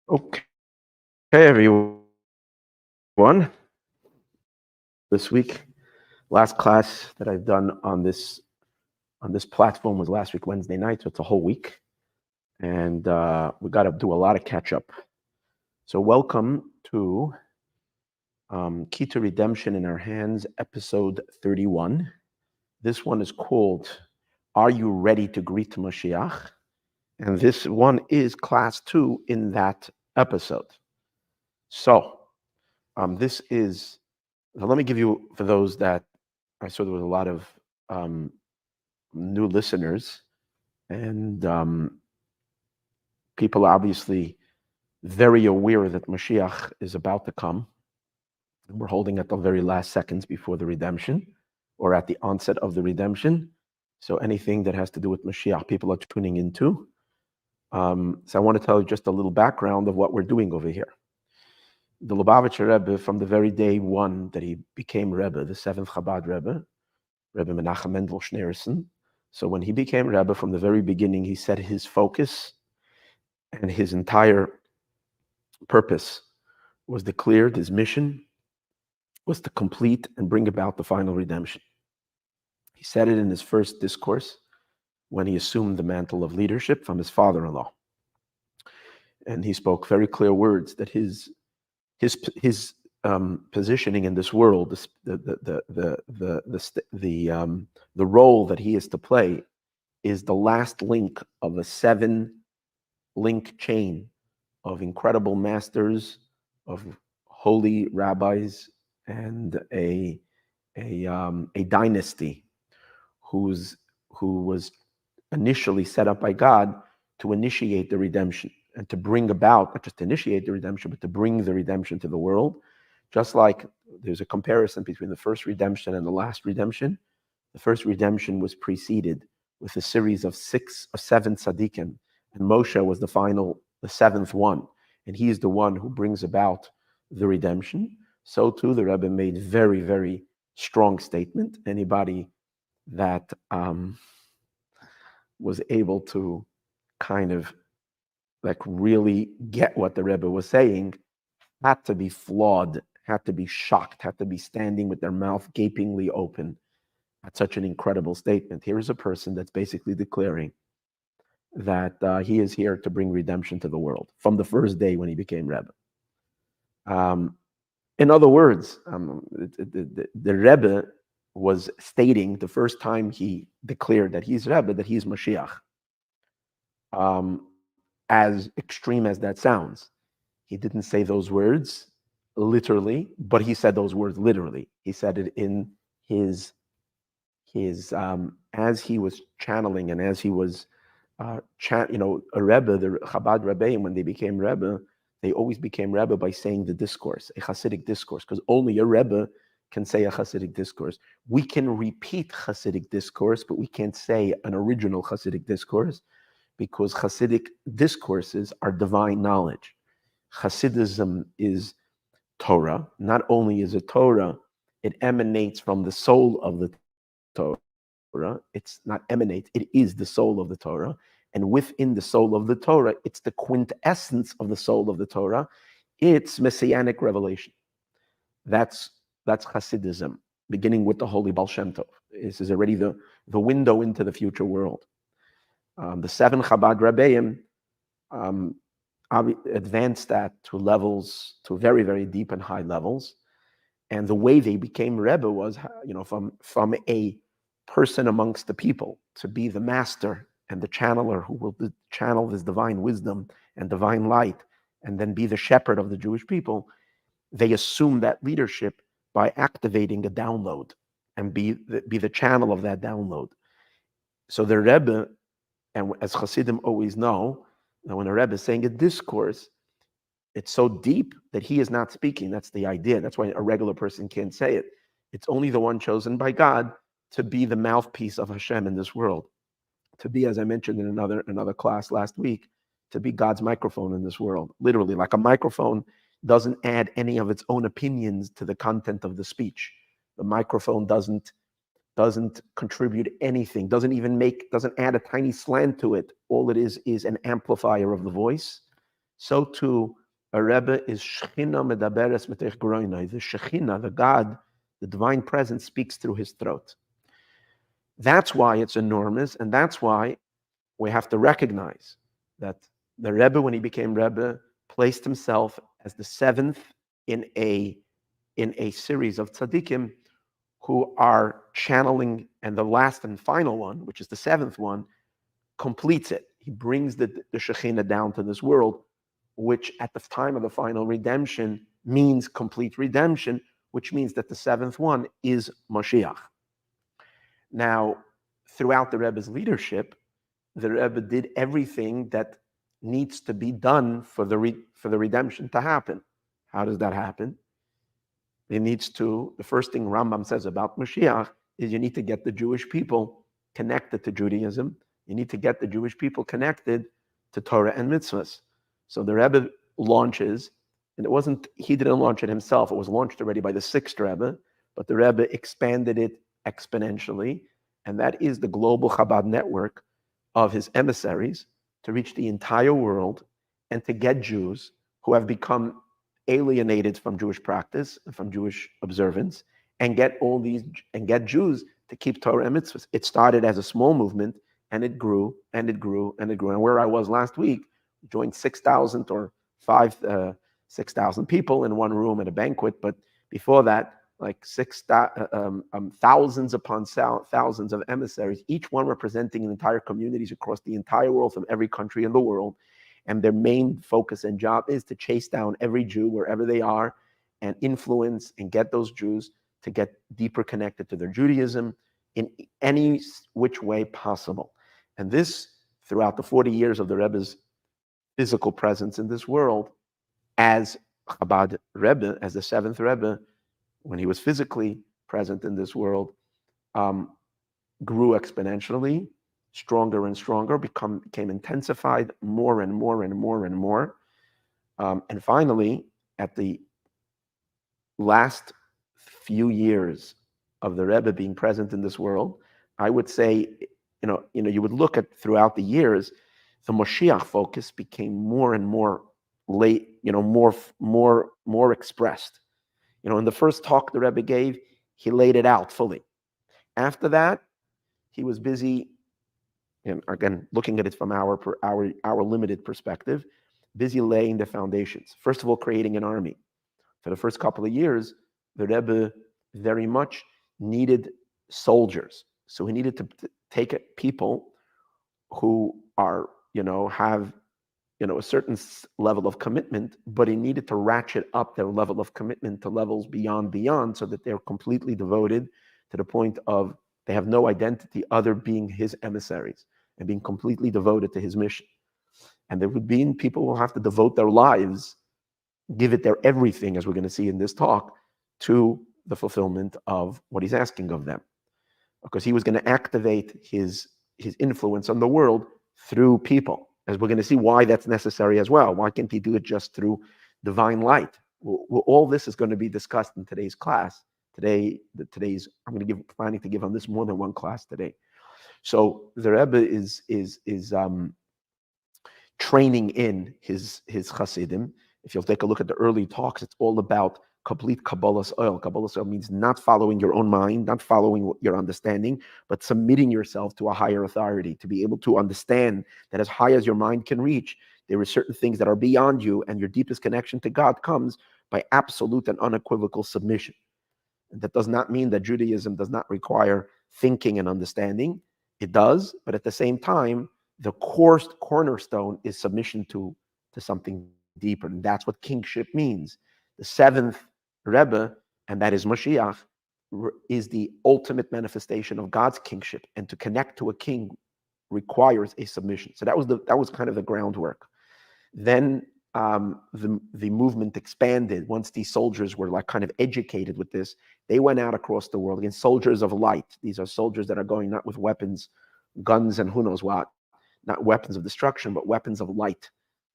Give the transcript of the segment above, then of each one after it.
Okay, everyone. This week, last class that I've done on this platform was last week Wednesday night, so it's a whole week, and we got to do a lot of catch up. So welcome to Key to Redemption in Our Hands, episode 31. This one is called "Are You Ready to Greet Moshiach?" And this one is class 2 in that episode. So this is. So let me give you, for those that I saw there was a lot of um, new listeners, and people are obviously very aware that Mashiach is about to come. And we're holding at the very last seconds before the redemption, or at the onset of the redemption. So anything that has to do with Mashiach, people are tuning into. So I want to tell you just a little background of what we're doing over here. The Lubavitcher Rebbe, from the very day one that he became Rebbe, the seventh Chabad Rebbe, Rebbe Menachem Mendel Schneerson. So when he became Rebbe, from the very beginning, he said his focus and his entire purpose was declared, his mission was to complete and bring about the final redemption. He said it in his first discourse when he assumed the mantle of leadership from his father-in-law. And he spoke very clear words that his positioning in this world, the role that he is to play, is the last link of a 7-link chain of incredible masters, of holy rabbis, and a dynasty who was initially set up by God to initiate the redemption and to bring about, not just to initiate the redemption, but to bring the redemption to the world. Just like there's a comparison between the first redemption and the last redemption. The first redemption was preceded with a series of 7 tzaddikim, and Moshe was the 7th one, and he is the one who brings about the redemption. So too, the Rebbe made very, very strong statement. Anybody that was able to kind of like really get what the Rebbe was saying had to be flawed, had to be shocked, had to be standing with their mouth gapingly open at such an incredible statement. Here is a person that's basically declaring that he is here to bring redemption to the world from the first day when he became Rebbe. In other words, the Rebbe was stating the first time he declared that he's Rebbe, that he's Moshiach. As extreme as that sounds, he didn't say those words literally, but he said those words literally. He said it in his as he was channeling and as he was a Rebbe, the Chabad Rebbe, and when they became Rebbe, they always became Rebbe by saying the discourse, a Hasidic discourse, because only a Rebbe can say a Hasidic discourse. We can repeat Hasidic discourse, but we can't say an original Hasidic discourse, because Hasidic discourses are divine knowledge. Hasidism is Torah. Not only is it Torah, it emanates from the soul of the Torah. It's not emanate, it is the soul of the Torah. And within the soul of the Torah, it's the quintessence of the soul of the Torah. It's messianic revelation. That's Hasidism, beginning with the holy Baal Shem Tov. This is already the window into the future world. The 7 Chabad Rebbeim advanced that to very, very deep and high levels. And the way they became Rebbe was, from a person amongst the people to be the master and the channeler who will channel this divine wisdom and divine light, and then be the shepherd of the Jewish people. They assume that leadership by activating a download and be the channel of that download. So the Rebbe, and as Hasidim always know, that when a Rebbe is saying a discourse, it's so deep that he is not speaking. That's the idea. That's why a regular person can't say it. It's only the one chosen by God to be the mouthpiece of Hashem in this world. To be, as I mentioned in another class last week, to be God's microphone in this world. Literally, like a microphone doesn't add any of its own opinions to the content of the speech. The microphone doesn't contribute anything, doesn't add a tiny slant to it. All it is an amplifier of the voice. so too a Rebbe is Shechina medaberes mitech groinai. The Shechina, the God, the divine presence, speaks through his throat. That's why it's enormous, and that's why we have to recognize that the Rebbe, when he became Rebbe, placed himself as the seventh in a series of tzaddikim who are channeling, and the last and final one, which is the seventh one, completes it. He brings the Shekhinah down to this world, which at the time of the final redemption means complete redemption, which means that the seventh one is Moshiach. Now, throughout the Rebbe's leadership, the Rebbe did everything that needs to be done for the redemption to happen. How does that happen? The first thing Rambam says about Mashiach is you need to get the Jewish people connected to Judaism. You need to get the Jewish people connected to Torah and mitzvahs. So the Rebbe launches, and he didn't launch it himself. It was launched already by the sixth Rebbe, but the Rebbe expanded it exponentially, and that is the global Chabad network of his emissaries to reach the entire world and to get Jews who have become alienated from Jewish practice and from Jewish observance, and get Jews to keep Torah and mitzvahs. It started as a small movement, and it grew and it grew and it grew. And where I was last week, joined 6,000 or 6,000 people in one room at a banquet. But before that, like thousands upon thousands of emissaries, each one representing entire communities across the entire world from every country in the world. And their main focus and job is to chase down every Jew wherever they are and influence and get those Jews to get deeper connected to their Judaism in any which way possible. And this, throughout the 40 years of the Rebbe's physical presence in this world, as Chabad Rebbe, as the seventh Rebbe, when he was physically present in this world, grew exponentially, stronger and stronger, became intensified more and more and more and more. And finally, at the last few years of the Rebbe being present in this world, I would say, you would look at throughout the years, the Moshiach focus became more and more more expressed. In the first talk the Rebbe gave, he laid it out fully. After that, he was busy, and again, looking at it from our limited perspective, busy laying the foundations. First of all, creating an army. For the first couple of years, the Rebbe very much needed soldiers. So he needed to take people who are, have, a certain level of commitment, but he needed to ratchet up their level of commitment to levels beyond, so that they're completely devoted to the point of they have no identity other being his emissaries and being completely devoted to his mission. And there would be people who will have to devote their lives, give it their everything, as we're going to see in this talk, to the fulfillment of what he's asking of them. Because he was going to activate his influence on the world through people, as we're going to see why that's necessary as well. Why can't he do it just through divine light? Well, all this is going to be discussed in today's class. I'm planning to give on this more than one class today. So the Rebbe is training in his Hasidim. If you'll take a look at the early talks, it's all about complete Kabbalah's oil. Kabbalah's oil means not following your own mind, not following your understanding, but submitting yourself to a higher authority, to be able to understand that as high as your mind can reach, there are certain things that are beyond you, and your deepest connection to God comes by absolute and unequivocal submission. And that does not mean that Judaism does not require thinking and understanding. It does, but at the same time, the cornerstone is submission to something deeper. And that's what kingship means. The seventh Rebbe, and that is Moshiach, is the ultimate manifestation of God's kingship. And to connect to a king requires a submission. So that was kind of the groundwork. Then the movement expanded. Once these soldiers were kind of educated with this, they went out across the world. Again, soldiers of light. These are soldiers that are going not with weapons, guns, and who knows what, not weapons of destruction, but weapons of light.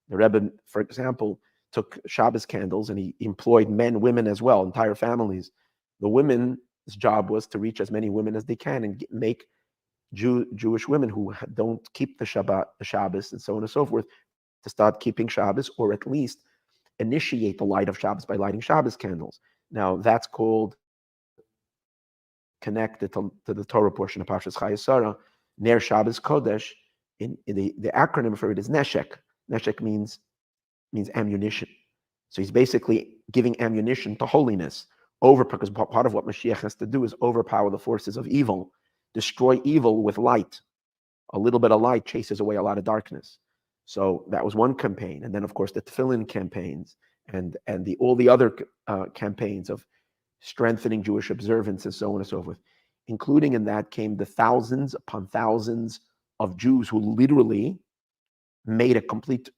The Rebbe, for example, took Shabbos candles, and he employed men, women as well, entire families. The women's job was to reach as many women as they can and make Jewish women who don't keep the Shabbos, and so on and so forth, to start keeping Shabbos, or at least initiate the light of Shabbos by lighting Shabbos candles. Now, that's called, connected to the Torah portion of Parshas Chayesara, Ner Shabbos Kodesh. In the acronym for it is Neshek. Neshek means ammunition. So he's basically giving ammunition to holiness, because part of what Mashiach has to do is overpower the forces of evil, destroy evil with light. A little bit of light chases away a lot of darkness. So that was one campaign. And then, of course, the Tefillin campaigns and all the other campaigns of strengthening Jewish observance and so on and so forth. Including in that came the thousands upon thousands of Jews who literally made a complete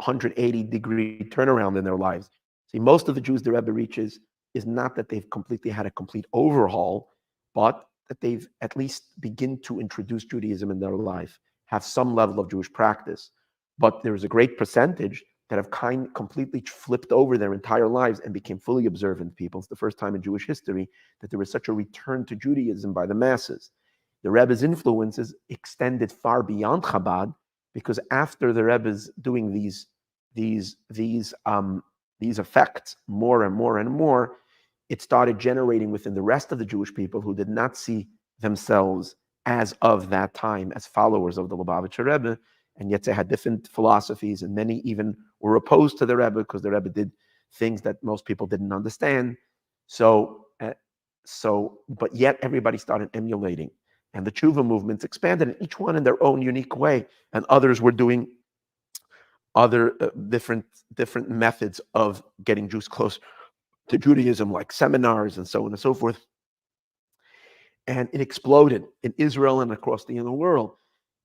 180-degree turnaround in their lives. See, most of the Jews the Rebbe reaches is not that they've completely had a complete overhaul, but that they've at least begin to introduce Judaism in their life, have some level of Jewish practice. But there's a great percentage that have completely flipped over their entire lives and became fully observant people. It's the first time in Jewish history that there was such a return to Judaism by the masses. The Rebbe's influences extended far beyond Chabad, because after the Rebbe's doing these effects more and more and more, it started generating within the rest of the Jewish people who did not see themselves as of that time as followers of the Lubavitcher Rebbe, and yet they had different philosophies, and many even were opposed to the Rebbe because the Rebbe did things that most people didn't understand. But yet everybody started emulating, and the tshuva movements expanded, and each one in their own unique way, and others were doing other different methods of getting Jews close to Judaism, like seminars and so on and so forth. And it exploded in Israel and across the world,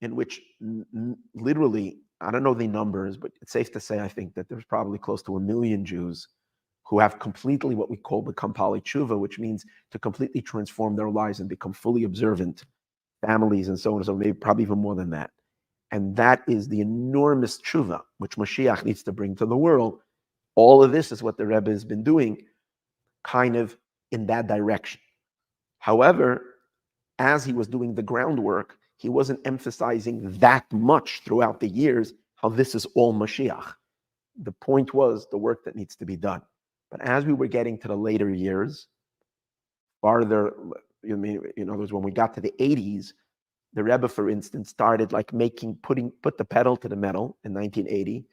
in which literally, I don't know the numbers, but it's safe to say, I think that there's probably close to 1 million Jews who have completely what we call become Pali Tshuva, which means to completely transform their lives and become fully observant families and so on and so on, maybe probably even more than that. And that is the enormous tshuva which Moshiach needs to bring to the world. All of this is what the Rebbe has been doing, kind of in that direction. However, as he was doing the groundwork, he wasn't emphasizing that much throughout the years how this is all Mashiach. The point was the work that needs to be done. But as we were getting to the later years, farther, in other words, when we got to the 80s, the Rebbe, for instance, started like put the pedal to the metal in 1980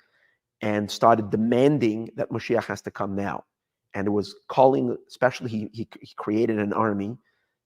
and started demanding that Moshiach has to come now. And it was calling, especially he created an army,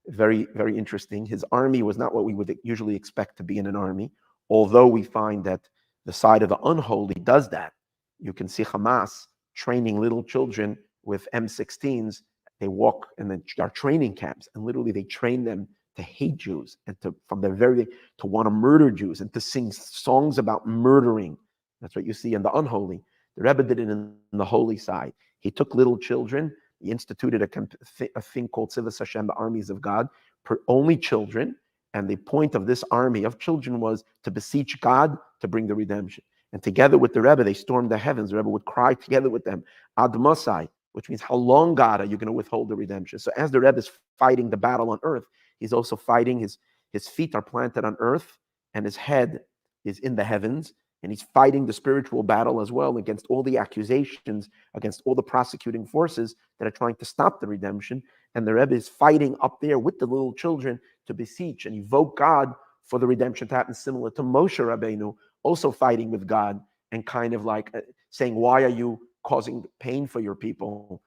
very, very interesting. His army was not what we would usually expect to be in an army, although we find that the side of the unholy does that. You can see Hamas training little children with M16s. They walk in our training camps, and literally they train them to hate Jews and to want to murder Jews and to sing songs about murdering. That's what you see in the unholy. The Rebbe did it in the holy side. He took little children. He instituted a thing called Tzivos Hashem, the armies of God, for only children. And the point of this army of children was to beseech God to bring the redemption. And together with the Rebbe, they stormed the heavens. The Rebbe would cry together with them, Ad Masai, which means, how long, God, are you going to withhold the redemption? So as the Rebbe is fighting the battle on earth, he's also fighting, his feet are planted on earth and his head is in the heavens. And he's fighting the spiritual battle as well against all the accusations, against all the prosecuting forces that are trying to stop the redemption. And the Rebbe is fighting up there with the little children to beseech and evoke God for the redemption to happen, similar to Moshe Rabbeinu, also fighting with God and kind of like saying, why are you causing pain for your people?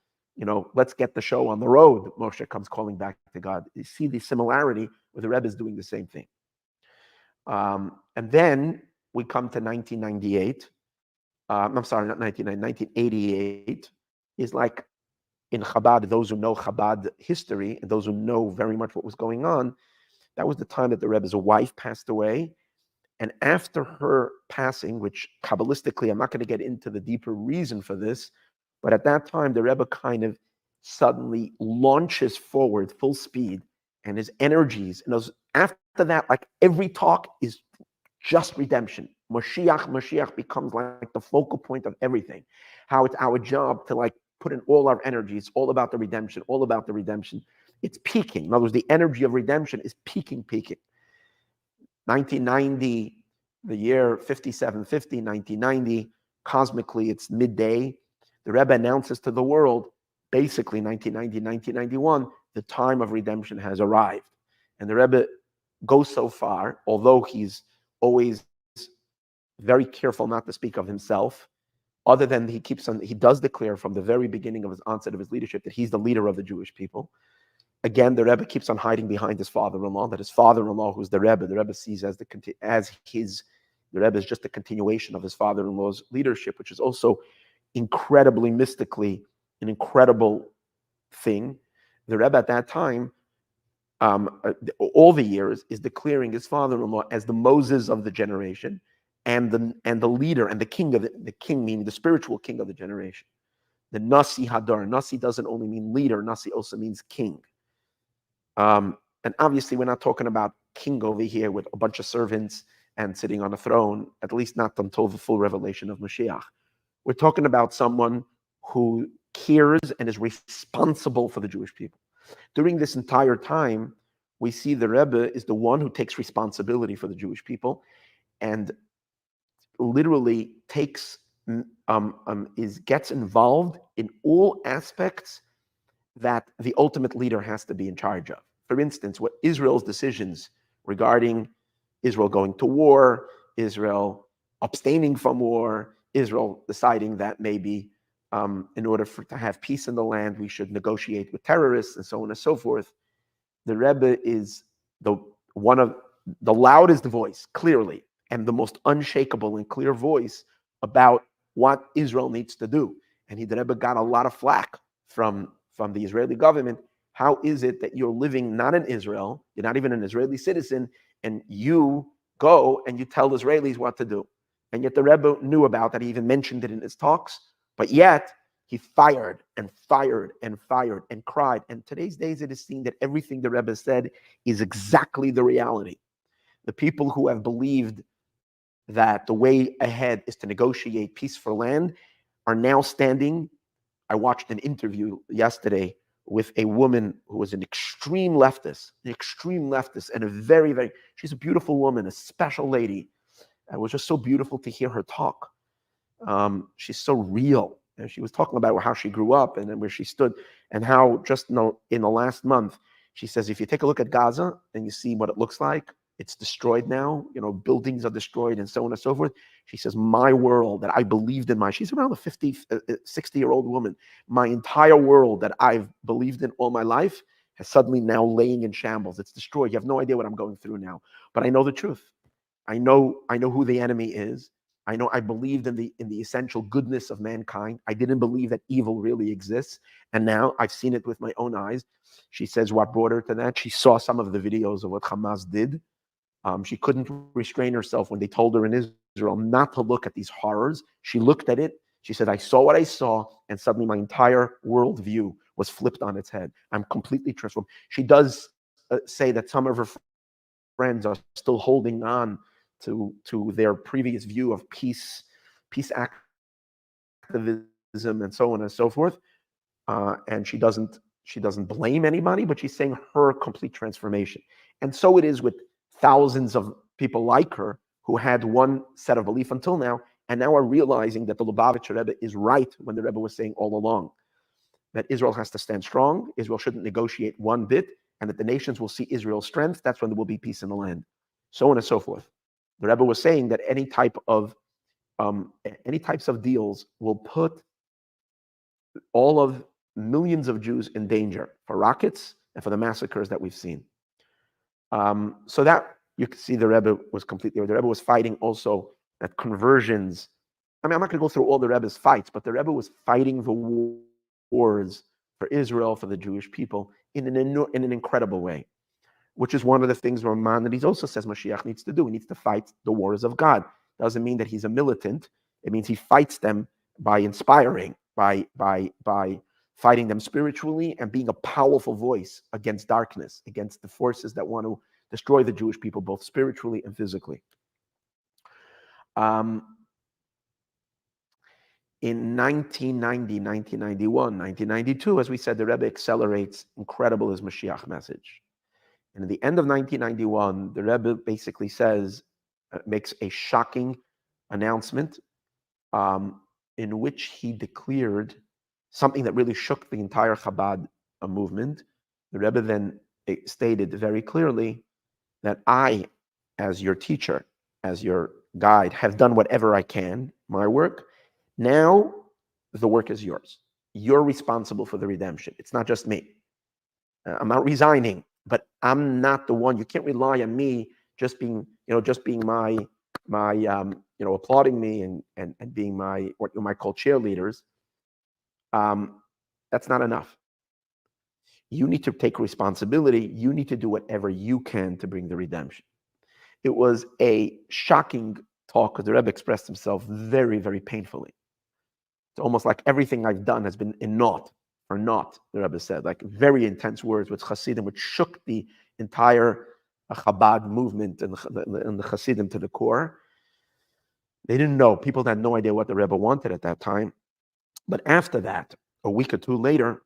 Let's get the show on the road. Moshe comes calling back to God. You see the similarity where the Rebbe is doing the same thing. And then we come to 1998. I'm sorry, not 1988 is like in Chabad, those who know Chabad history and those who know very much what was going on, that was the time that the Rebbe's wife passed away. And after her passing, which Kabbalistically, I'm not going to get into the deeper reason for this, but at that time, the Rebbe kind of suddenly launches forward full speed, and his energies, and after that, like every talk is just redemption. Moshiach becomes like the focal point of everything. How it's our job to like put in all our energy. It's all about the redemption, all about the redemption. It's peaking. In other words, the energy of redemption is peaking. 1990, the year 5750, 1990, cosmically it's midday. The Rebbe announces to the world, basically 1990, 1991, the time of redemption has arrived. And the Rebbe goes so far, although he's always very careful not to speak of himself, other than he does declare from the very beginning of his onset of his leadership that he's the leader of the Jewish people. Again, the Rebbe keeps on hiding behind his father-in-law, that his father-in-law, who's the Rebbe sees the Rebbe is just a continuation of his father-in-law's leadership, which is also incredibly mystically an incredible thing. The Rebbe at that time, all the years, is declaring his father-in-law as the Moses of the generation, and the leader and the king meaning the spiritual king of the generation. The Nasi Hadar. Nasi doesn't only mean leader, Nasi also means king. And obviously, we're not talking about king over here with a bunch of servants and sitting on a throne, at least not until the full revelation of Moshiach. We're talking about someone who cares and is responsible for the Jewish people. During this entire time, we see the Rebbe is the one who takes responsibility for the Jewish people and literally gets involved in all aspects that the ultimate leader has to be in charge of. For instance, what Israel's decisions regarding Israel going to war, Israel abstaining from war, Israel deciding that maybe in order to have peace in the land, we should negotiate with terrorists and so on and so forth. The Rebbe is one of the loudest voice, clearly, and the most unshakable and clear voice about what Israel needs to do. And the Rebbe got a lot of flack from the Israeli government. How is it that you're living not in Israel, you're not even an Israeli citizen, and you go and you tell Israelis what to do? And yet the Rebbe knew about that. He even mentioned it in his talks, but yet he fired and fired and fired and cried. And today's days it is seen that everything the Rebbe said is exactly the reality. The people who have believed that the way ahead is to negotiate peace for land are now standing. I watched an interview yesterday with a woman who was an extreme leftist, and a very, very, she's a beautiful woman, a special lady. It was just so beautiful to hear her talk. She's so real. And she was talking about how she grew up and where she stood, and how just in the last month, she says, if you take a look at Gaza and you see what it looks like, it's destroyed now, buildings are destroyed and so on and so forth. She says, my world that I believed in, she's around a 60-year-old woman. My entire world that I've believed in all my life has suddenly now laying in shambles. It's destroyed. You have no idea what I'm going through now. But I know the truth. I know who the enemy is. I believed in the essential goodness of mankind. I didn't believe that evil really exists. And now I've seen it with my own eyes. She says what brought her to that. She saw some of the videos of what Hamas did. She couldn't restrain herself when they told her in Israel not to look at these horrors. She looked at it. She said, I saw what I saw, and suddenly my entire worldview was flipped on its head. I'm completely transformed. She does say that some of her friends are still holding on to their previous view of peace activism and so on and so forth. And she doesn't blame anybody, but she's saying her complete transformation. And so it is with thousands of people like her who had one set of belief until now, and now are realizing that the Lubavitcher Rebbe is right when the Rebbe was saying all along that Israel has to stand strong, Israel shouldn't negotiate one bit, and that the nations will see Israel's strength. That's when there will be peace in the land, so on and so forth. The Rebbe was saying that any types of deals will put all of millions of Jews in danger for rockets and for the massacres that we've seen. So that you can see the Rebbe was completely. The Rebbe was fighting also that conversions. I'm not going to go through all the Rebbe's fights, but the Rebbe was fighting the wars for Israel, for the Jewish people, in an incredible way, which is one of the things where Maimonides also says Moshiach needs to do. He needs to fight the wars of God. Doesn't mean that he's a militant. It means he fights them by inspiring, by fighting them spiritually and being a powerful voice against darkness, against the forces that want to destroy the Jewish people, both spiritually and physically. In 1990, 1991, 1992, as we said, the Rebbe accelerates incredible his Mashiach message. And at the end of 1991, the Rebbe basically says, makes a shocking announcement in which he declared something that really shook the entire Chabad movement. The Rebbe then stated very clearly that I, as your teacher, as your guide, have done whatever I can, my work. Now the work is yours. You're responsible for the redemption. It's not just me. I'm not resigning, but I'm not the one. You can't rely on me just being my applauding me and being my, what you might call, cheerleaders. That's not enough. You need to take responsibility. You need to do whatever you can to bring the redemption. It was a shocking talk because the Rebbe expressed himself very, very painfully. It's almost like everything I've done has been in naught, or not, the Rebbe said, like very intense words with Hasidim, which shook the entire Chabad movement and the Hasidim to the core. They didn't know. People had no idea what the Rebbe wanted at that time. But after that, a week or two later,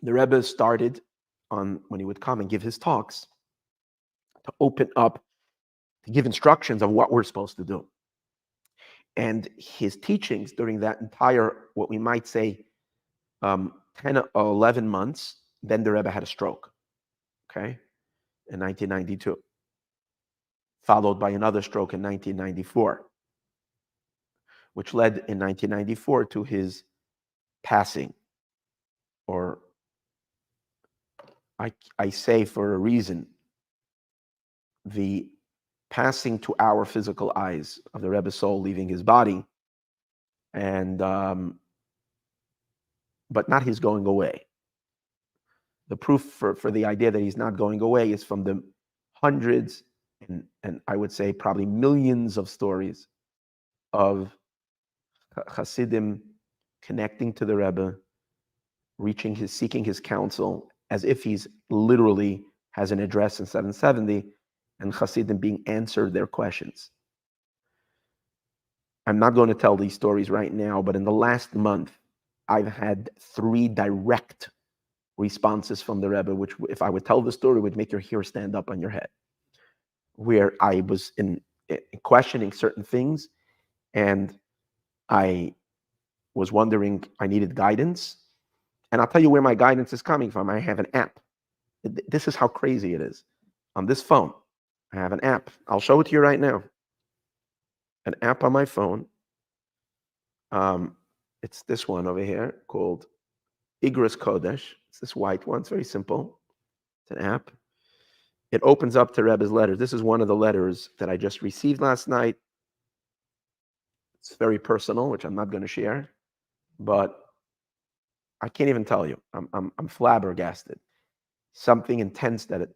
the Rebbe started when he would come and give his talks, to open up, to give instructions of what we're supposed to do. And his teachings during that entire, what we might say, 10 or 11 months, then the Rebbe had a stroke, okay, in 1992, followed by another stroke in 1994, which led in 1994 to his passing, or I say for a reason, the passing to our physical eyes of the Rebbe's soul leaving his body, and but not his going away. The proof for the idea that he's not going away is from the hundreds and I would say probably millions of stories of Hasidim connecting to the Rebbe, seeking his counsel, as if he's literally has an address in 770, and Hasidim being answered their questions. I'm not going to tell these stories right now, but in the last month, I've had 3 direct responses from the Rebbe, which, if I would tell the story, would make your hair stand up on your head, where I was in questioning certain things, and I was wondering, I needed guidance. And I'll tell you where my guidance is coming from. I have an app. This is how crazy it is. On this phone, I have an app. I'll show it to you right now. An app on my phone. It's this one over here called Igros Kodesh. It's this white one. It's very simple. It's an app. It opens up to Rebbe's letters. This is one of the letters that I just received last night. It's very personal, which I'm not going to share, but I can't even tell you. I'm flabbergasted. Something intense that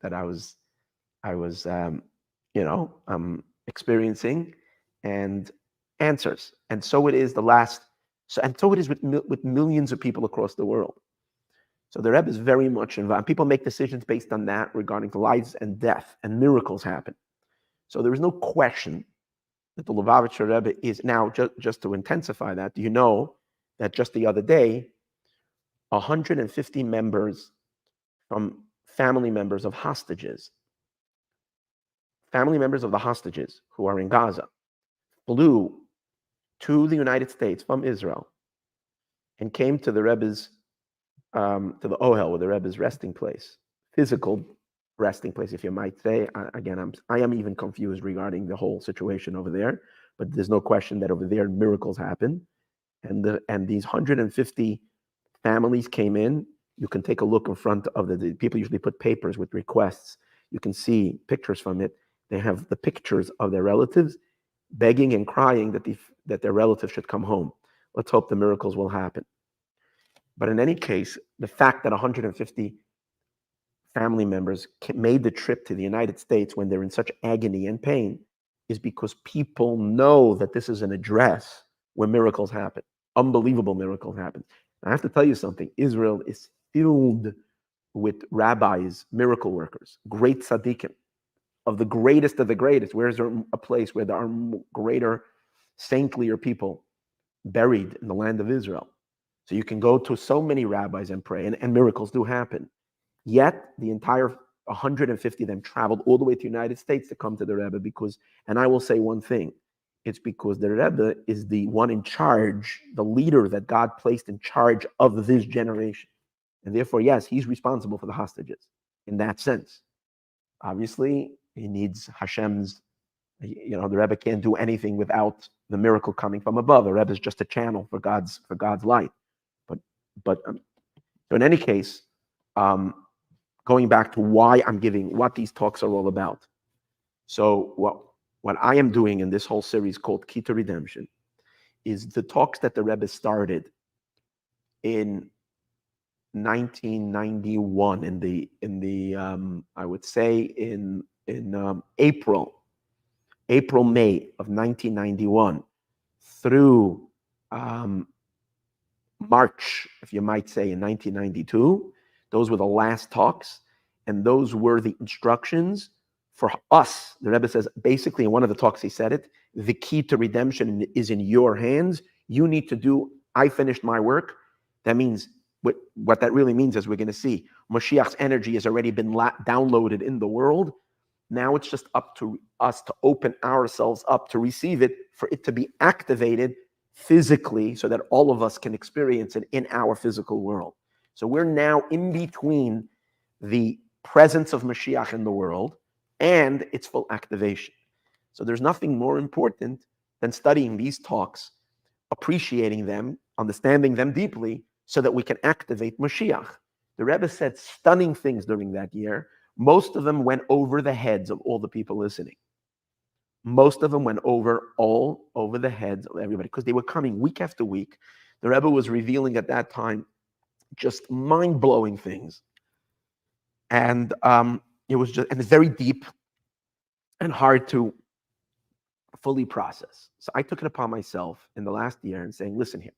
I was experiencing, and answers. And so it is so it is with millions of people across the world. So the Rebbe is very much involved. People make decisions based on that regarding the lives and death, and miracles happen. So there is no question that the Lubavitcher Rebbe is now, just to intensify that. Do you know that just the other day, 150 members from family members of hostages, family members of the hostages who are in Gaza, flew to the United States from Israel and came to the Rebbe's, to the Ohel, or the Rebbe's resting place, physical resting place, if you might say. I am even confused regarding the whole situation over there, but there's no question that over there miracles happen. And these 150 families came in. You can take a look in front of the people usually put papers with requests. You can see pictures from it. They have the pictures of their relatives begging and crying that their relatives should come home. Let's hope the miracles will happen. But in any case, the fact that 150 family members made the trip to the United States when they're in such agony and pain is because people know that this is an address where miracles happen. Unbelievable miracles happen. I have to tell you something. Israel is filled with rabbis, miracle workers, great tzaddikim, of the greatest of the greatest. Where is there a place where there are greater, saintlier people buried in the land of Israel? So you can go to so many rabbis and pray, and miracles do happen. Yet the entire 150 of them traveled all the way to the United States to come to the Rebbe because, and I will say one thing, It's because the Rebbe is the one in charge, the leader that God placed in charge of this generation. And therefore, yes, he's responsible for the hostages in that sense. Obviously, he needs Hashem's, the Rebbe can't do anything without the miracle coming from above. The Rebbe is just a channel for God's light. But so in any case, going back to why I'm giving, what these talks are all about. So what I am doing in this whole series called Key to Redemption is the talks that the Rebbe started in 1991 in the I would say in April, May of 1991 through March, if you might say, in 1992. Those were the last talks, and those were the instructions for us. The Rebbe says, basically in one of the talks he said it, the key to redemption is in your hands. You need to do, I finished my work. That means, what that really means is we're going to see Moshiach's energy has already been downloaded in the world. Now it's just up to us to open ourselves up to receive it, for it to be activated physically so that all of us can experience it in our physical world. So we're now in between the presence of Mashiach in the world and its full activation. So there's nothing more important than studying these talks, appreciating them, understanding them deeply, so that we can activate Mashiach. The Rebbe said stunning things during that year. Most of them went over the heads of all the people listening. Most of them went over the heads of everybody, because they were coming week after week. The Rebbe was revealing at that time just mind-blowing things. And it was just, and it's very deep and hard to fully process. So I took it upon myself in the last year and saying, listen here,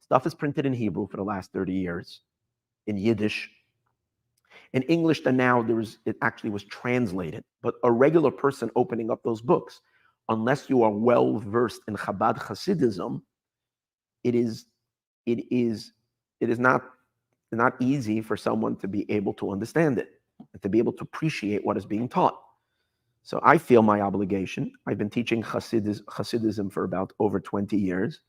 stuff is printed in Hebrew for the last 30 years, in Yiddish. In English, then now it actually was translated. But a regular person opening up those books, unless you are well versed in Chabad Hasidism, it is not easy for someone to be able to understand it and to be able to appreciate what is being taught. So I feel my obligation. I've been teaching Hasidism for about over 20 years.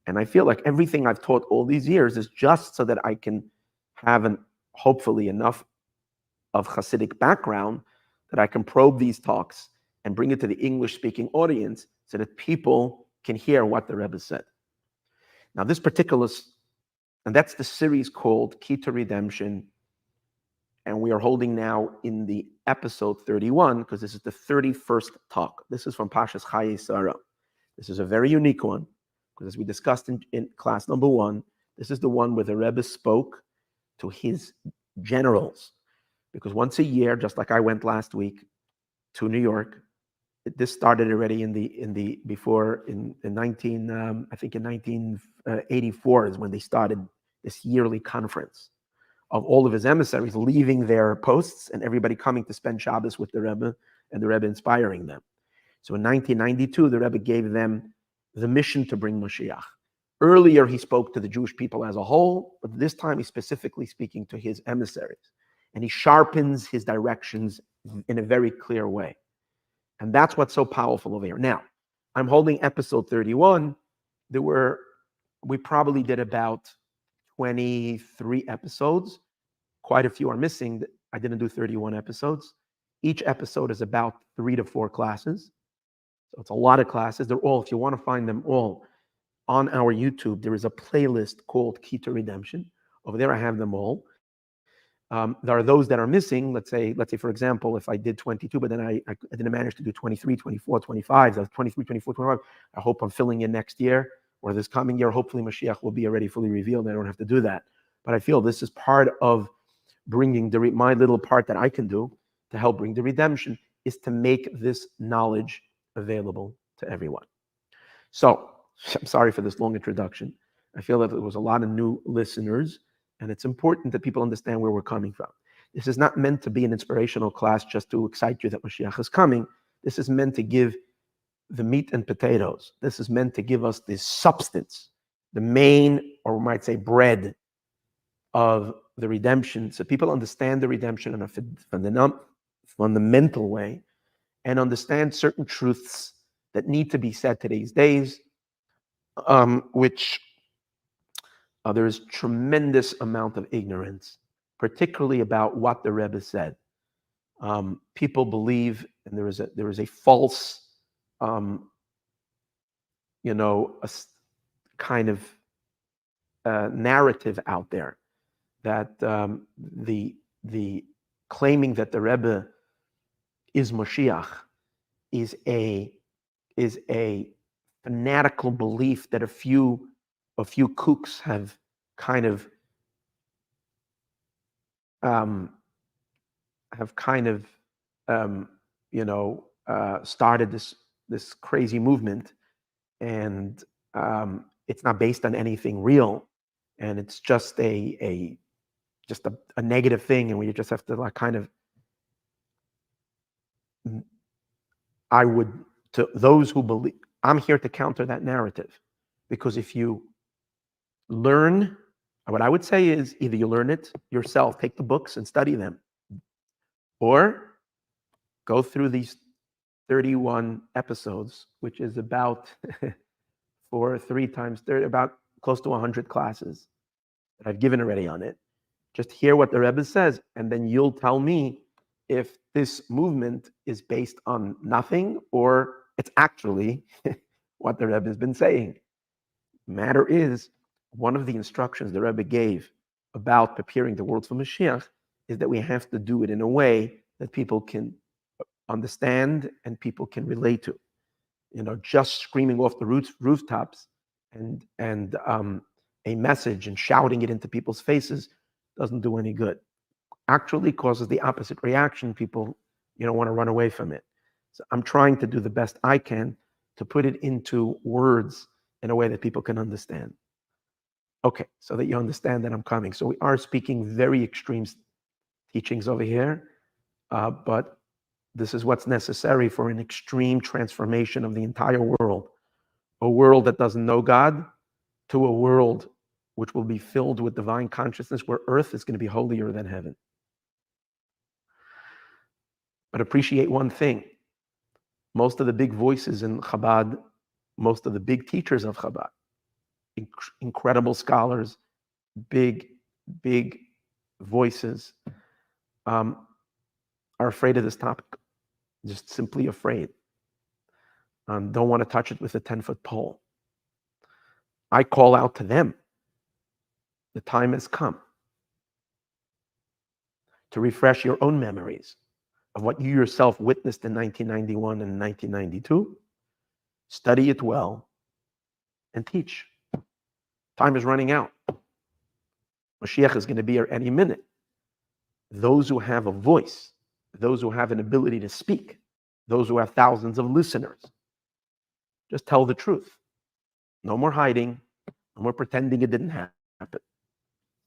And I feel like everything I've taught all these years is just so that I can have hopefully enough of Hasidic background that I can probe these talks and bring it to the English-speaking audience so that people can hear what the Rebbe said. Now, this particular, and that's the series called Key to Redemption, and we are holding now in the episode 31, because this is the 31st talk. This is from Pashas Chayei Sarah. This is a very unique one, because as we discussed in class number 1, this is the one where the Rebbe spoke to his generals. Because once a year, just like I went last week to New York, this started already in 1984 is when they started this yearly conference of all of his emissaries leaving their posts and everybody coming to spend Shabbos with the Rebbe and the Rebbe inspiring them. So in 1992, the Rebbe gave them the mission to bring Moshiach. Earlier, he spoke to the Jewish people as a whole, but this time he's specifically speaking to his emissaries. And he sharpens his directions in a very clear way. And that's what's so powerful over here. Now, I'm holding episode 31. We probably did about 23 episodes. Quite a few are missing. I didn't do 31 episodes. Each episode is about 3 to 4 classes. So it's a lot of classes. They're all, if you want to find them all, on our YouTube, there is a playlist called Key to Redemption. Over there, I have them all. There are those that are missing. Let's say, for example, if I did 22, but then I didn't manage to do 23, 24, 25. That's 23, 24, 25. I hope I'm filling in next year or this coming year. Hopefully, Mashiach will be already fully revealed. I don't have to do that. But I feel this is part of bringing my little part that I can do to help bring the redemption is to make this knowledge available to everyone. So, I'm sorry for this long introduction. I feel that there was a lot of new listeners, and it's important that people understand where we're coming from. This is not meant to be an inspirational class just to excite you that Mashiach is coming. This is meant to give the meat and potatoes. This is meant to give us the substance, the main, or we might say bread of the redemption, so people understand the redemption in a fundamental way and understand certain truths that need to be said today's days, which there is tremendous amount of ignorance, particularly about what the Rebbe said. People believe, and there is a false, a kind of narrative out there that the claiming that the Rebbe is Moshiach is a fanatical belief that a few kooks have kind of started this crazy movement, and it's not based on anything real, and it's just a negative thing, and we just have to to those who believe. I'm here to counter that narrative, because if you learn, what I would say is either you learn it yourself, take the books and study them, or go through these 31 episodes, which is about for 3 times 30, about close to 100 classes that I've given already on it. Just hear what the Rebbe says, and then you'll tell me if this movement is based on nothing or it's actually what the Rebbe has been saying. Matter is, one of the instructions the Rebbe gave about preparing the world for Mashiach is that we have to do it in a way that people can understand and people can relate to. Just screaming off the rooftops and a message and shouting it into people's faces doesn't do any good. Actually causes the opposite reaction. People, want to run away from it. So I'm trying to do the best I can to put it into words in a way that people can understand. Okay, so that you understand that I'm coming. So we are speaking very extreme teachings over here, but this is what's necessary for an extreme transformation of the entire world. A world that doesn't know God to a world which will be filled with divine consciousness, where earth is going to be holier than heaven. But appreciate one thing. Most of the big voices in Chabad, most of the big teachers of Chabad, incredible scholars, big voices, are afraid of this topic. Just simply afraid. Don't want to touch it with a 10-foot pole. I call out to them. The time has come to refresh your own memories of what you yourself witnessed in 1991 and 1992. Study it well and teach. Time is running out. Moshiach is going to be here any minute. Those who have a voice, those who have an ability to speak, those who have thousands of listeners, just tell the truth. No more hiding, no more pretending it didn't happen.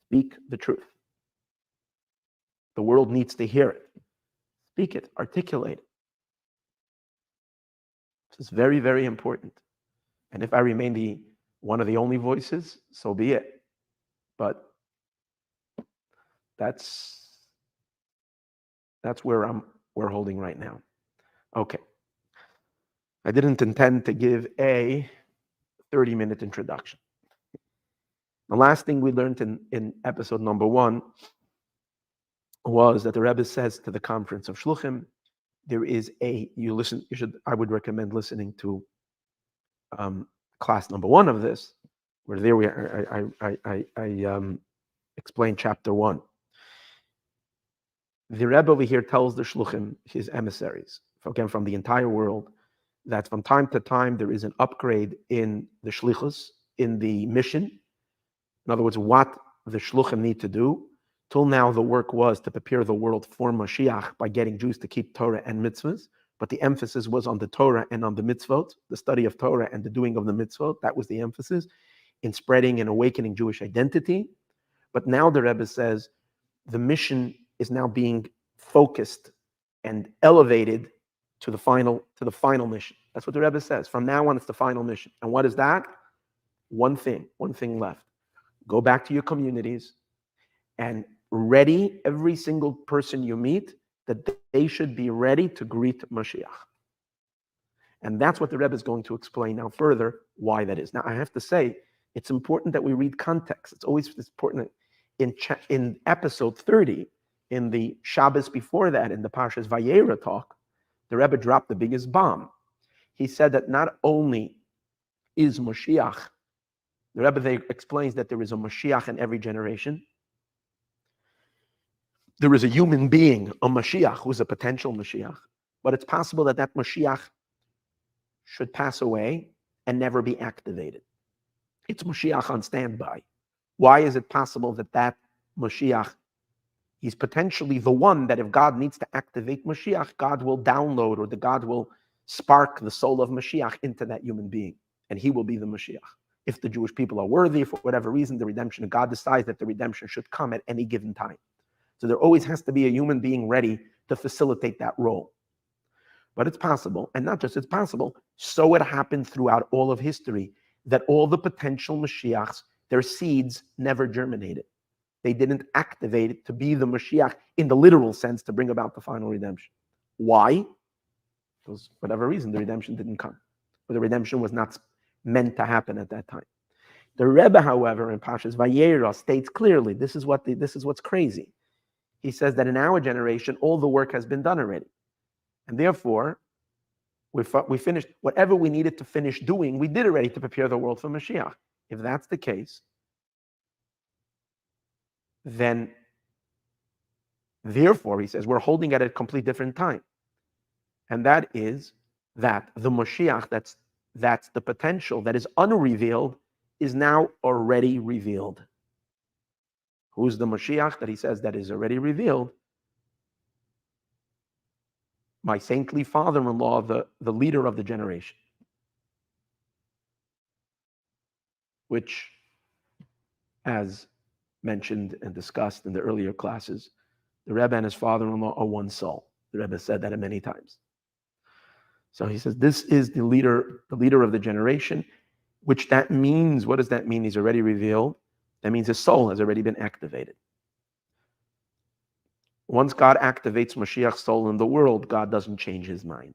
Speak the truth. The world needs to hear it. Speak it, articulate it. This is very, very important. And if I remain one of the only voices, so be it. But that's where we're holding right now. Okay. I didn't intend to give a 30-minute introduction. The last thing we learned in episode number 1 was that the Rebbe says to the conference of Shluchim, there is I would recommend listening to class number 1 of this, where I explained chapter 1. The Rebbe over here tells the Shluchim, his emissaries, again from the entire world, that from time to time there is an upgrade in the shlichus, in the mission. In other words, what the shluchim need to do. Till now, the work was to prepare the world for Moshiach by getting Jews to keep Torah and mitzvahs, but the emphasis was on the Torah and on the mitzvot, the study of Torah and the doing of the mitzvot. That was the emphasis in spreading and awakening Jewish identity. But now the Rebbe says the mission is now being focused and elevated to the final mission. That's what the Rebbe says. From now on, it's the final mission. And what is that? One thing left. Go back to your communities and ready every single person you meet that they should be ready to greet Moshiach. And that's what the Rebbe is going to explain now further, why that is. Now, I have to say, it's important that we read context. It's always important. In episode 30, in the Shabbos before that, in the Parshas Vayera talk, the Rebbe dropped the biggest bomb. He said that not only is Moshiach, the Rebbe explains that there is a Moshiach in every generation. There is a human being, a Mashiach, who's a potential Mashiach. But it's possible that that Mashiach should pass away and never be activated. It's Mashiach on standby. Why is it possible that that Mashiach, he's potentially the one that if God needs to activate Mashiach, God will download, or God will spark the soul of Mashiach into that human being, and he will be the Mashiach. If the Jewish people are worthy, for whatever reason, the redemption of God decides that the redemption should come at any given time. So there always has to be a human being ready to facilitate that role. But it's possible, and not just it's possible, so it happened throughout all of history, that all the potential Mashiachs, their seeds never germinated. They didn't activate it to be the Mashiach in the literal sense to bring about the final redemption. Why? Because for whatever reason, the redemption didn't come. Or the redemption was not meant to happen at that time. The Rebbe, however, in Parshas Vayera states clearly, this is what's crazy. He says that in our generation, all the work has been done already. And therefore, we finished whatever we needed to finish doing, we did already to prepare the world for Mashiach. If that's the case, then therefore, he says, we're holding at a complete different time. And that is that the Moshiach, that's the potential that is unrevealed, is now already revealed. Who's the Moshiach that he says that is already revealed? My saintly father-in-law, the leader of the generation. Which, as mentioned and discussed in the earlier classes, the Rebbe and his father-in-law are one soul. The Rebbe said that many times. So he says, this is the leader of the generation, which that means, what does that mean? He's already revealed. That means his soul has already been activated. Once God activates Mashiach's soul in the world, God doesn't change his mind.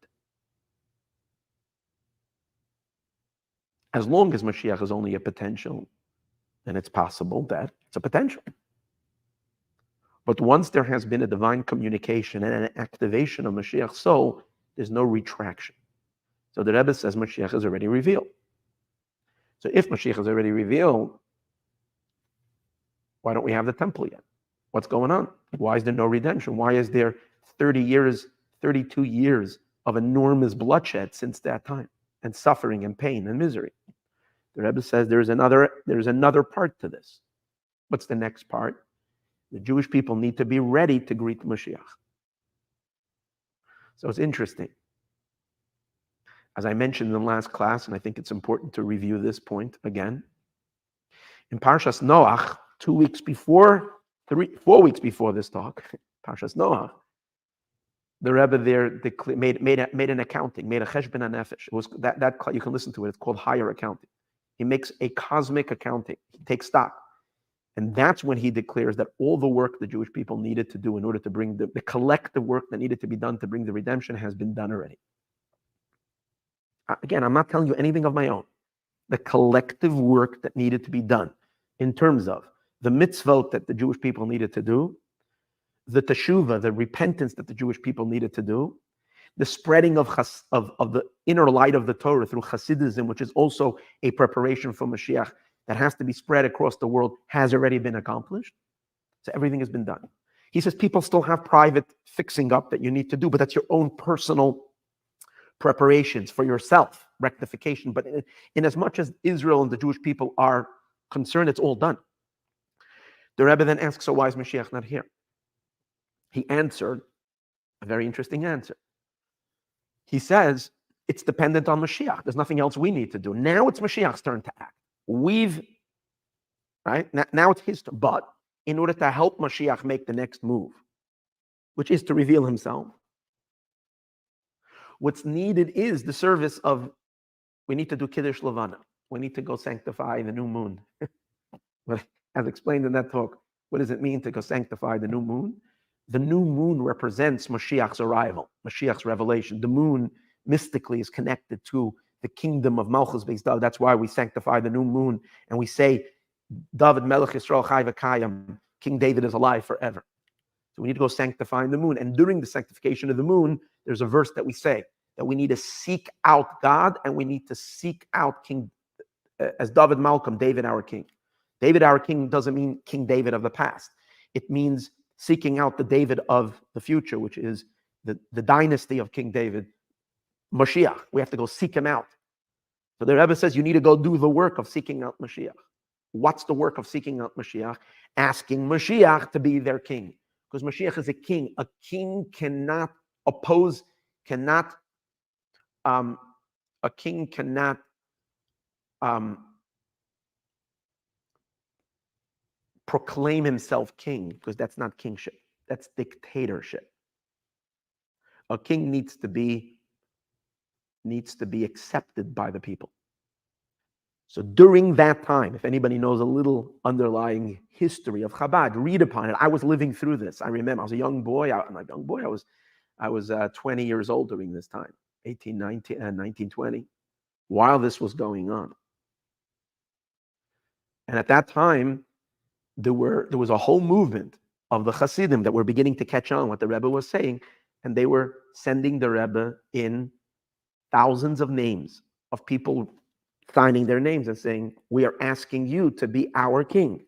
As long as Mashiach is only a potential, then it's possible that it's a potential. But once there has been a divine communication and an activation of Mashiach's soul, there's no retraction. So the Rebbe says Mashiach is already revealed. So if Mashiach is already revealed, why don't we have the temple yet? What's going on? Why is there no redemption? Why is there 30 years, 32 years of enormous bloodshed since that time, and suffering and pain and misery? The Rebbe says there's another part to this. What's the next part? The Jewish people need to be ready to greet Mashiach. So it's interesting. As I mentioned in the last class, and I think it's important to review this point again, in Parshas Noach, 4 weeks before this talk, Parshas Noach, the Rebbe there made an accounting, made a cheshbon hanefesh. It was that you can listen to it. It's called higher accounting. He makes a cosmic accounting. He takes stock. And that's when he declares that all the work the Jewish people needed to do in order to bring the collective work that needed to be done to bring the redemption has been done already. Again, I'm not telling you anything of my own. The collective work that needed to be done in terms of the mitzvot that the Jewish people needed to do, the teshuvah, the repentance that the Jewish people needed to do, the spreading of the inner light of the Torah through Hasidism, which is also a preparation for Mashiach that has to be spread across the world, has already been accomplished. So everything has been done. He says people still have private fixing up that you need to do, but that's your own personal preparations for yourself, rectification. But in as much as Israel and the Jewish people are concerned, it's all done. The Rebbe then asks, so why is Mashiach not here? He answered a very interesting answer. He says, it's dependent on Mashiach. There's nothing else we need to do. Now it's Mashiach's turn to act. Now it's his turn. But in order to help Mashiach make the next move, which is to reveal himself, what's needed is the service of, we need to do Kiddush Levana. We need to go sanctify the new moon. As explained in that talk, what does it mean to go sanctify the new moon? The new moon represents Mashiach's arrival, Mashiach's revelation. The moon mystically is connected to the kingdom of Malchus Beis David. That's why we sanctify the new moon and we say, David Melech Yisroel Chai V'Kayim, King David is alive forever. So we need to go sanctifying the moon. And during the sanctification of the moon, there's a verse that we say that we need to seek out God and we need to seek out King, as David Malcolm, David our king. David our king doesn't mean King David of the past. It means seeking out the David of the future, which is the dynasty of King David, Moshiach. We have to go seek him out. So the Rebbe says you need to go do the work of seeking out Moshiach. What's the work of seeking out Moshiach? Asking Moshiach to be their king. Because Moshiach is a king. A king cannot oppose, a king cannot proclaim himself king, because that's not kingship. That's dictatorship. A king needs to be accepted by the people. So during that time, if anybody knows a little underlying history of Chabad, read upon it. I was living through this. I remember I was a young boy. I was 20 years old during this time, 19, 20, while this was going on. And at that time, there was a whole movement of the Hasidim that were beginning to catch on what the Rebbe was saying, and they were sending the Rebbe in thousands of names of people signing their names and saying, we are asking you to be our king.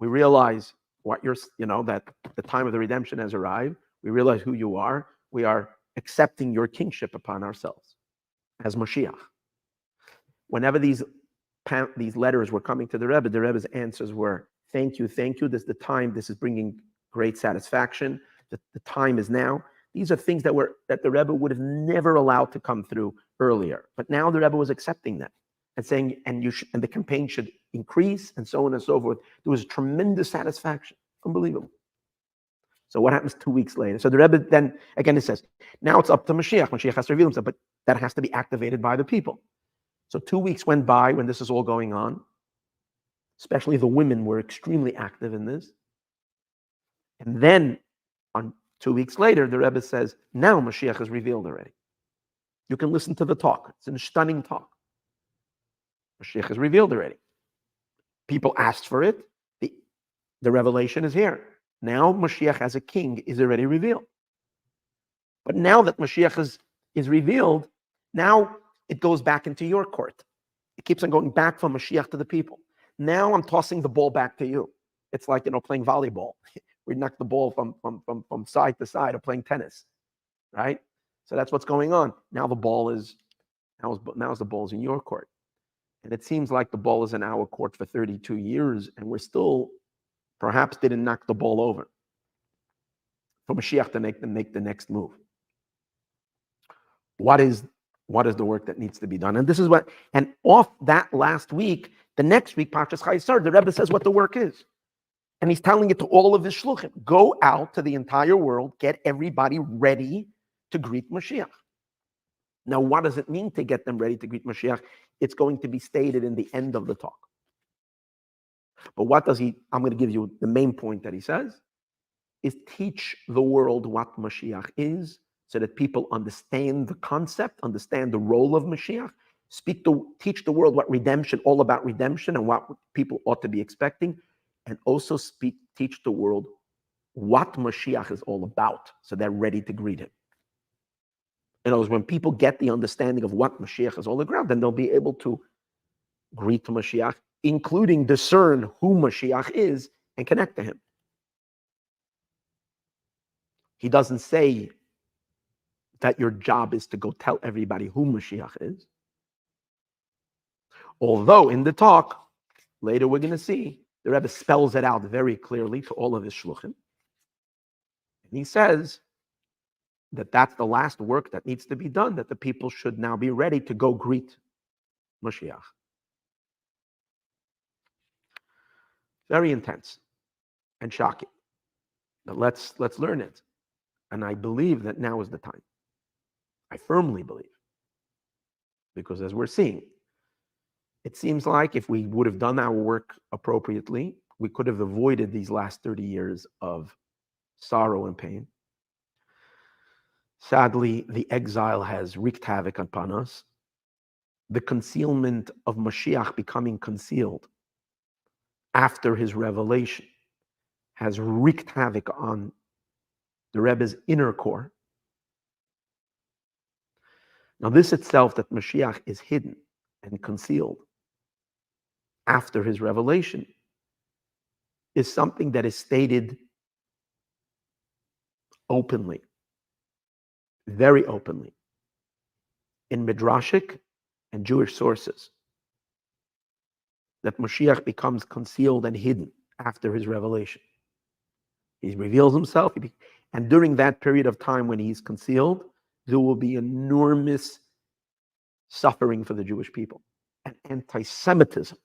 We realize that the time of the redemption has arrived. We realize who you are. We are accepting your kingship upon ourselves as Moshiach. Whenever these letters were coming to the Rebbe's answers were, thank you. This is the time. This is bringing great satisfaction. The time is now. These are things that the Rebbe would have never allowed to come through earlier. But now the Rebbe was accepting that and saying, and the campaign should increase, and so on and so forth. There was tremendous satisfaction. Unbelievable. So what happens 2 weeks later? So the Rebbe then, again, it says, now it's up to Mashiach. Mashiach has to reveal himself, but that has to be activated by the people. So 2 weeks went by when this is all going on. Especially the women were extremely active in this. And then, on 2 weeks later, the Rebbe says, now Mashiach is revealed already. You can listen to the talk. It's a stunning talk. Mashiach is revealed already. People asked for it. The revelation is here. Now Mashiach as a king is already revealed. But now that Mashiach is revealed, now it goes back into your court. It keeps on going back from Mashiach to the people. Now I'm tossing the ball back to you. It's like, playing volleyball. We knock the ball from side to side, or playing tennis, right? So that's what's going on. Now the ball is in your court. And it seems like the ball is in our court for 32 years, and we're still perhaps didn't knock the ball over for Mashiach to make the next move. What is the work that needs to be done? And this is and off that last week, the next week, Parshas Chayesar, the Rebbe says what the work is. And he's telling it to all of his shluchim. Go out to the entire world, get everybody ready to greet Mashiach. Now, what does it mean to get them ready to greet Mashiach? It's going to be stated in the end of the talk. But I'm going to give you the main point that he says, is teach the world what Mashiach is, so that people understand the concept, understand the role of Mashiach, teach the world what redemption, all about redemption, and what people ought to be expecting, and also teach the world what Mashiach is all about, so they're ready to greet him. In other words, when people get the understanding of what Mashiach is all about, then they'll be able to greet Mashiach, including discern who Mashiach is and connect to him. He doesn't say that your job is to go tell everybody who Mashiach is. Although in the talk, later we're going to see, the Rebbe spells it out very clearly to all of his shluchim. And he says that that's the last work that needs to be done, that the people should now be ready to go greet Mashiach. Very intense and shocking. But let's learn it. And I believe that now is the time. I firmly believe. Because as we're seeing, it seems like if we would have done our work appropriately, we could have avoided these last 30 years of sorrow and pain. Sadly, the exile has wreaked havoc upon us. The concealment of Moshiach becoming concealed after his revelation has wreaked havoc on the Rebbe's inner core. Now, this itself, that Moshiach is hidden and concealed after his revelation, is something that is stated openly, very openly, in Midrashic and Jewish sources, that Moshiach becomes concealed and hidden after his revelation. He reveals himself, and during that period of time when he's concealed, there will be enormous suffering for the Jewish people and anti-Semitism.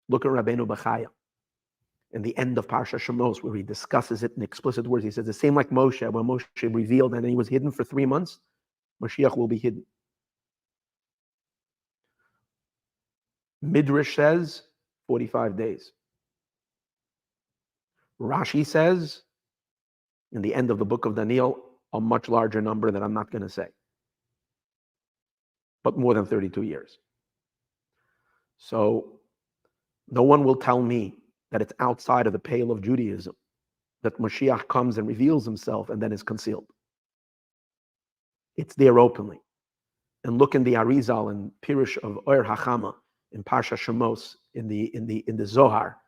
Look at Rabbeinu Bechaya in the end of Parsha Shemos, where he discusses it in explicit words. He says the same like Moshe, when Moshe revealed and then he was hidden for 3 months, Mashiach will be hidden. Midrash says 45 days. Rashi says, in the end of the book of Daniel, a much larger number that I'm not going to say, but more than 32 years. So no one will tell me that it's outside of the pale of Judaism, that Moshiach comes and reveals himself and then is concealed. It's there openly. And look in the Arizal and Pirush of Or Hachama in Parsha Shemos in the Zohar.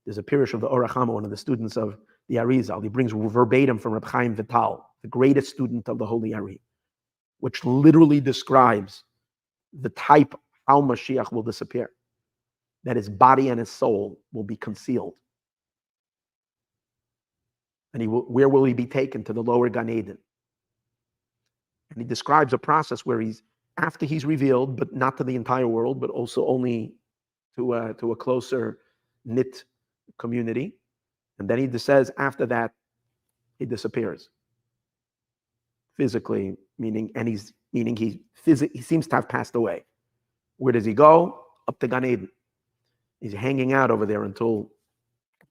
There's a Pirush of the Or Hachama, one of the students of the Arizal. He brings verbatim from Reb Chaim Vital, the greatest student of the Holy Ari, which literally describes the type how Mashiach will disappear, that his body and his soul will be concealed. And where will he be taken? To the lower Gan Eden. And he describes a process where after he's revealed, but not to the entire world, but also only to a closer knit community. And then he says after that, he disappears. Physically, meaning he seems to have passed away. Where does he go? Up to Gan Eden. He's hanging out over there until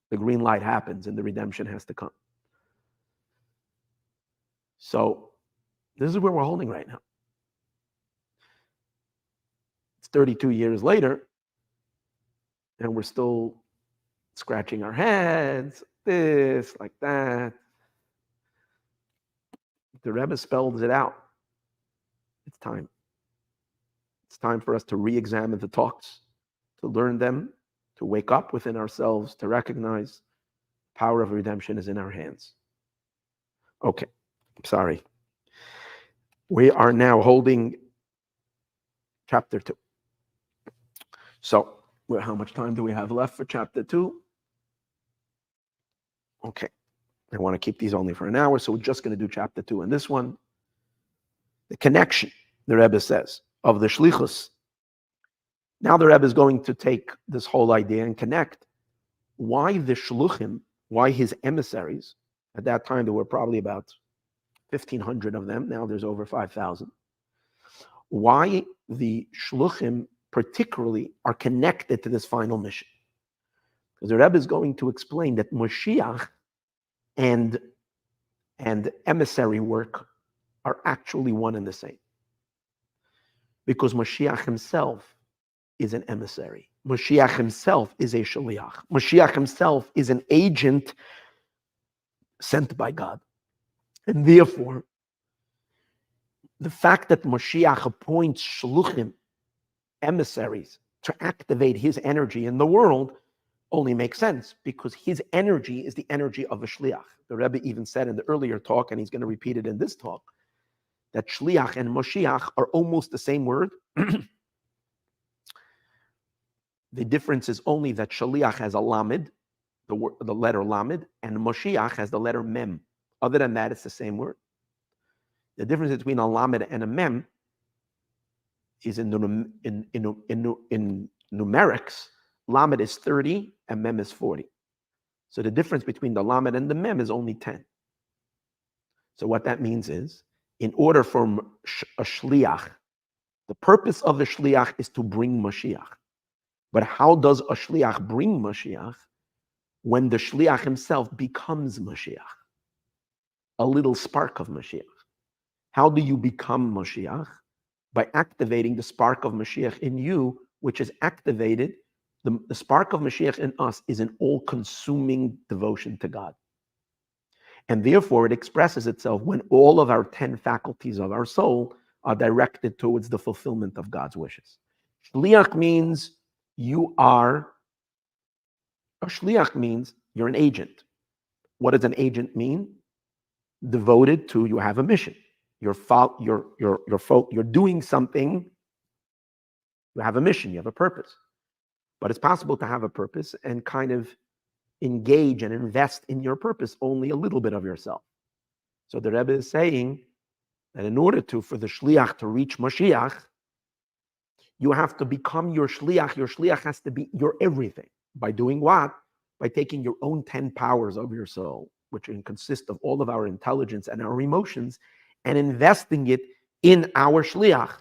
the green light happens and the redemption has to come. So this is where we're holding right now. It's 32 years later, and we're still scratching our heads, this, like that. The Rebbe spells it out. It's time. It's time for us to re-examine the talks, to learn them, to wake up within ourselves, to recognize the power of redemption is in our hands. Okay, sorry. We are now holding chapter 2. So, how much time do we have left for chapter 2? Okay, I want to keep these only for an hour, so we're just going to do chapter 2. And this one, the connection, the Rebbe says, of the Shlichus. Now the Rebbe is going to take this whole idea and connect why the Shluchim, why his emissaries, at that time there were probably about 1,500 of them, now there's over 5,000. Why the Shluchim particularly are connected to this final mission. Because the Rebbe is going to explain that Moshiach and emissary work are actually one and the same. Because Moshiach himself is an emissary. Moshiach himself is a shaliach. Moshiach himself is an agent sent by God. And therefore, the fact that Moshiach appoints shluchim, emissaries, to activate his energy in the world only makes sense because his energy is the energy of a shliach. The Rebbe even said in the earlier talk, and he's going to repeat it in this talk, that shliach and Moshiach are almost the same word. The difference is only that shaliach has a lamed, the letter lamed, and Moshiach has the letter mem. Other than that, it's the same word. The difference between a lamed and a mem is in numerics. Lamed is 30 and mem is 40. So the difference between the lamed and the mem is only 10. So what that means is, in order for a shliach, the purpose of the shliach is to bring Mashiach. But how does a shliach bring Mashiach? When the shliach himself becomes Mashiach, a little spark of Mashiach. How do you become Moshiach? By activating the spark of Mashiach in you, which is activated. The spark of Mashiach in us is an all-consuming devotion to God. And therefore, it expresses itself when all of our 10 faculties of our soul are directed towards the fulfillment of God's wishes. Shliach means a shliach means you're an agent. What does an agent mean? Devoted to, you have a mission. You're doing something, you have a mission, you have a purpose. But it's possible to have a purpose and kind of engage and invest in your purpose only a little bit of yourself. So the Rebbe is saying that in order for the shliach to reach Moshiach, you have to become your shliach. Your shliach has to be your everything. By doing what? By taking your own 10 powers of your soul, which consist of all of our intelligence and our emotions, and investing it in our shliach,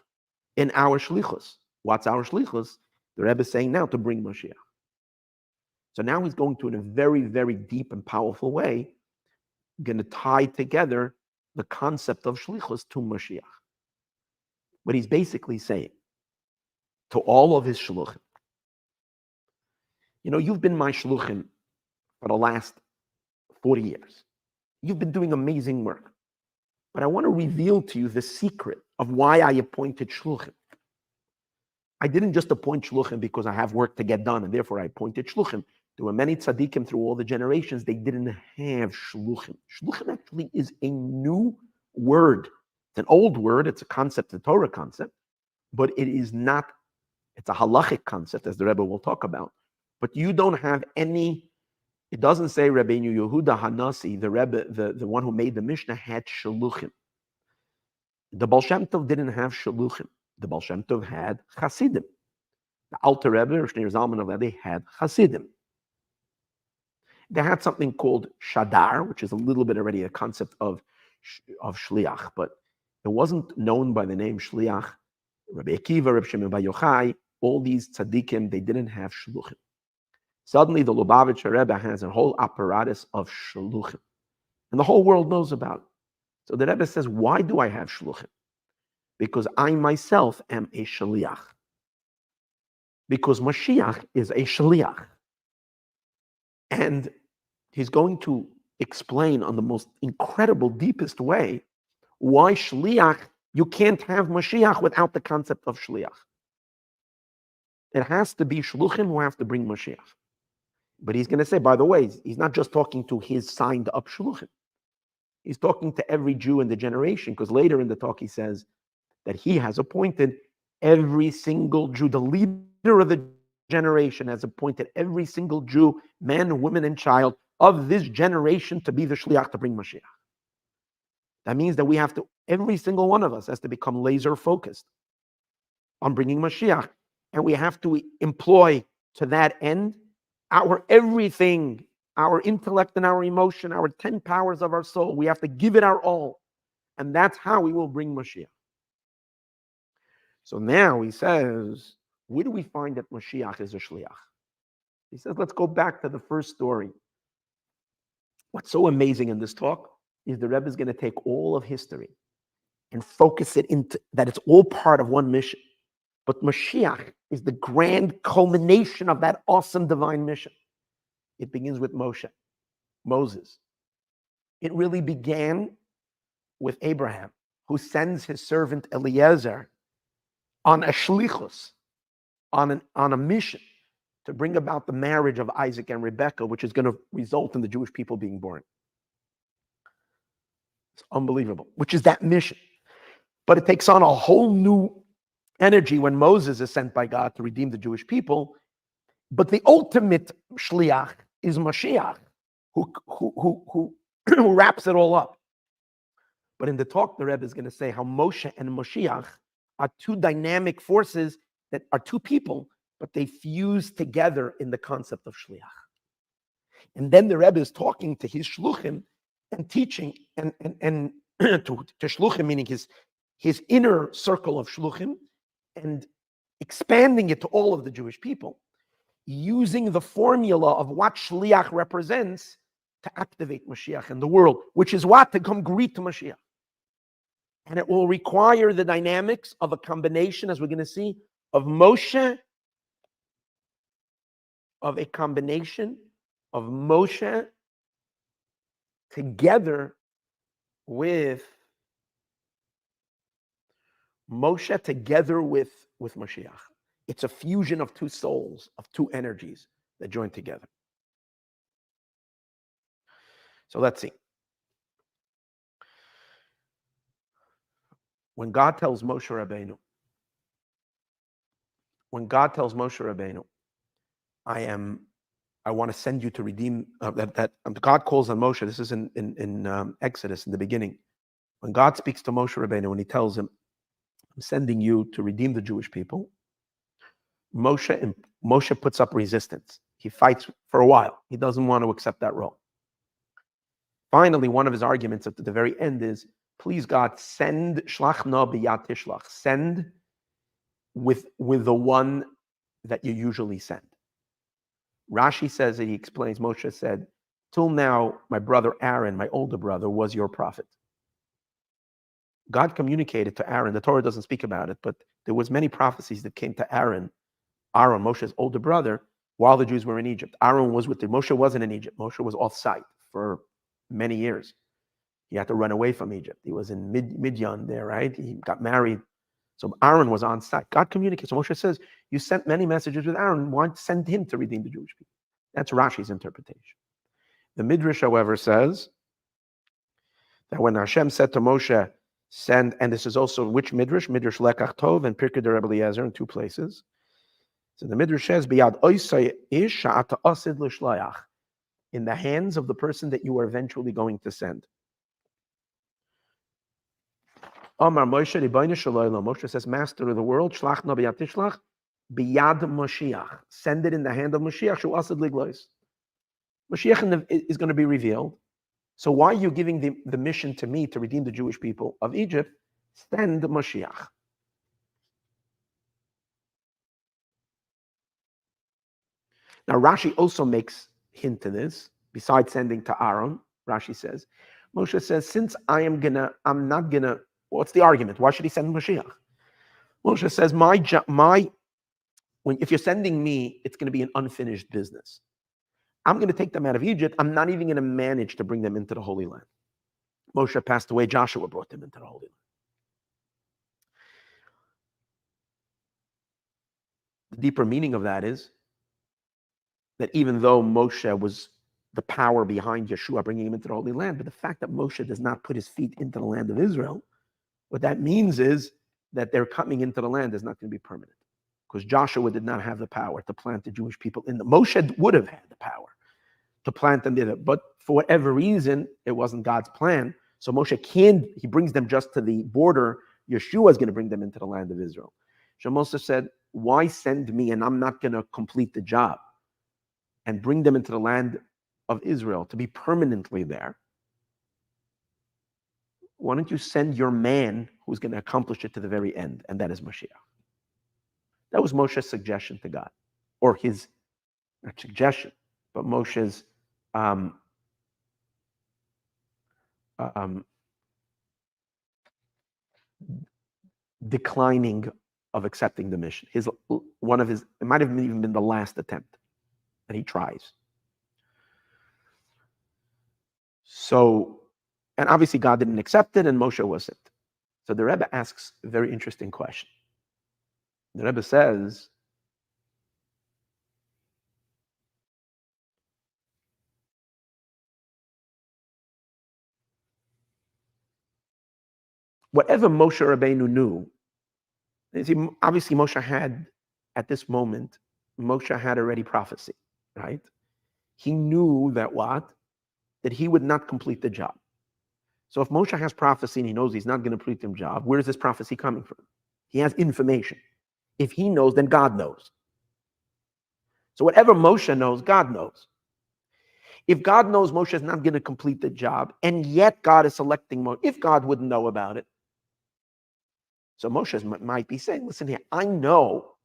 in our shlichus. What's our shlichus? The Rebbe is saying now to bring Moshiach. So now he's going to, in a very, very deep and powerful way, going to tie together the concept of shlichus to Moshiach. What he's basically saying to all of his shluchim, you've been my shluchim for the last 40 years. You've been doing amazing work. But I want to reveal to you the secret of why I appointed shluchim. I didn't just appoint shluchim because I have work to get done, and therefore I appointed shluchim. There were many tzaddikim through all the generations, they didn't have shluchim. Shluchim actually is a new word. It's an old word, it's a concept, a Torah concept, but it is not, it's a halachic concept, as the Rebbe will talk about. But you don't have any, it doesn't say Rabbeinu Yehuda Hanasi, the Rebbe, the one who made the Mishnah, had shluchim. The Baal Shem Tov didn't have shluchim. The Baal Shem Tov had chasidim. The Alter Rebbe, Shneur Zalman of Rebbe, had chasidim. They had something called shadar, which is a little bit already a concept of shliach, but it wasn't known by the name shliach. Rabbi Akiva, Rabbi Shimon Bar Yochai, all these tzaddikim, they didn't have shluchim. Suddenly, the Lubavitcher Rebbe has a whole apparatus of shluchim, and the whole world knows about it. So the Rebbe says, why do I have shluchim? Because I myself am a shliach. Because Mashiach is a shliach. And he's going to explain on the most incredible, deepest way why shliach, you can't have Mashiach without the concept of shliach. It has to be shluchim who have to bring Mashiach. But he's going to say, by the way, he's not just talking to his signed up shluchim. He's talking to every Jew in the generation, because later in the talk he says that he has appointed every single Jew, the leader of the generation has appointed every single Jew, man, woman, and child of this generation to be the shliach to bring Mashiach. That means that we have to, every single one of us has to become laser focused on bringing Mashiach. And we have to employ to that end our everything, our intellect and our emotion, our 10 powers of our soul. We have to give it our all. And that's how we will bring Mashiach. So now he says, where do we find that Mashiach is a shliach? He says, let's go back to the first story. What's so amazing in this talk is the Rebbe is going to take all of history and focus it into that it's all part of one mission. But Mashiach is the grand culmination of that awesome divine mission. It begins with Moses. It really began with Abraham, who sends his servant Eliezer on a shlichus, on a mission to bring about the marriage of Isaac and Rebekah, which is going to result in the Jewish people being born. It's unbelievable, which is that mission. But it takes on a whole new energy when Moses is sent by God to redeem the Jewish people. But the ultimate shliach is Mashiach, who wraps it all up. But in the talk, the Rebbe is going to say how Moshe and Moshiach are two dynamic forces that are two people, but they fuse together in the concept of shliach. And then the Rebbe is talking to his shluchim and teaching and to shluchim, meaning his inner circle of shluchim, and expanding it to all of the Jewish people, using the formula of what shliach represents to activate Mashiach in the world, which is what? To come greet to Mashiach. And it will require the dynamics of a combination, as we're going to see, of Moshe, together with Moshiach. It's a fusion of two souls, of two energies that join together. So let's see. When God tells Moshe Rabbeinu, I want to send you to redeem, God calls on Moshe. This is in Exodus in the beginning. When God speaks to Moshe Rabbeinu, when he tells him, I'm sending you to redeem the Jewish people, Moshe puts up resistance. He fights for a while. He doesn't want to accept that role. Finally, one of his arguments at the very end is, please God, send shlach na b'yad tishlach. Send with the one that you usually send. Rashi says, he explains, Moshe said, till now, my brother Aaron, my older brother, was your prophet. God communicated to Aaron. The Torah doesn't speak about it, but there was many prophecies that came to Aaron, Moshe's older brother, while the Jews were in Egypt. Aaron was with them. Moshe wasn't in Egypt. Moshe was off-site for many years. He had to run away from Egypt. He was in Midian there, right? He got married. So Aaron was on site. God communicates. So Moshe says, you sent many messages with Aaron. Why send him to redeem the Jewish people? That's Rashi's interpretation. The Midrash, however, says that when Hashem said to Moshe, send, and this is also which Midrash? Midrash Lekach Tov and Pirkei de Rebbe Eliezer in two places. So the Midrash says, Biyad oisay ish sha'ata asid l'shlayach, in the hands of the person that you are eventually going to send. Amar Moshe Ribono Shel Olam. Moshe says, Master of the world, shlach na b'yad tishlach, b'yad Moshiach. Send it in the hand of Moshiach, shu asad liglois. Moshiach is going to be revealed. So why are you giving the mission to me to redeem the Jewish people of Egypt? Send Moshiach. Now Rashi also makes hint to this. Besides sending to Aaron, Rashi says, Moshe says, since I'm not gonna. What's the argument? Why should he send Moshiach? Moshe says, if you're sending me, it's going to be an unfinished business. I'm going to take them out of Egypt. I'm not even going to manage to bring them into the Holy Land. Moshe passed away. Joshua brought them into the Holy Land. The deeper meaning of that is that even though Moshe was the power behind Yeshua bringing him into the Holy Land, but the fact that Moshe does not put his feet into the land of Israel, what that means is that their coming into the land is not going to be permanent. Because Joshua did not have the power to plant the Jewish people in them. Moshe would have had the power to plant them there. But for whatever reason, it wasn't God's plan. So Moshe he brings them just to the border. Yeshua is going to bring them into the land of Israel. So Moshe said, why send me and I'm not going to complete the job and bring them into the land of Israel to be permanently there? Why don't you send your man who's going to accomplish it to the very end? And that is Moshiach. That was Moshe's suggestion to God, or his, not suggestion, but Moshe's declining of accepting the mission. It might have even been the last attempt that he tries. So, and obviously God didn't accept it and Moshe wasn't. So the Rebbe asks a very interesting question. The Rebbe says, whatever Moshe Rabbeinu knew, obviously Moshe had, at this moment, Moshe had already prophecy, right? He knew that what? That he would not complete the job. So if Moshe has prophecy and he knows he's not going to complete the job, where is this prophecy coming from? He has information. If he knows, then God knows. So whatever Moshe knows, God knows. If God knows Moshe is not going to complete the job, and yet God is selecting Moshe, if God wouldn't know about it, so Moshe might be saying, listen here, I know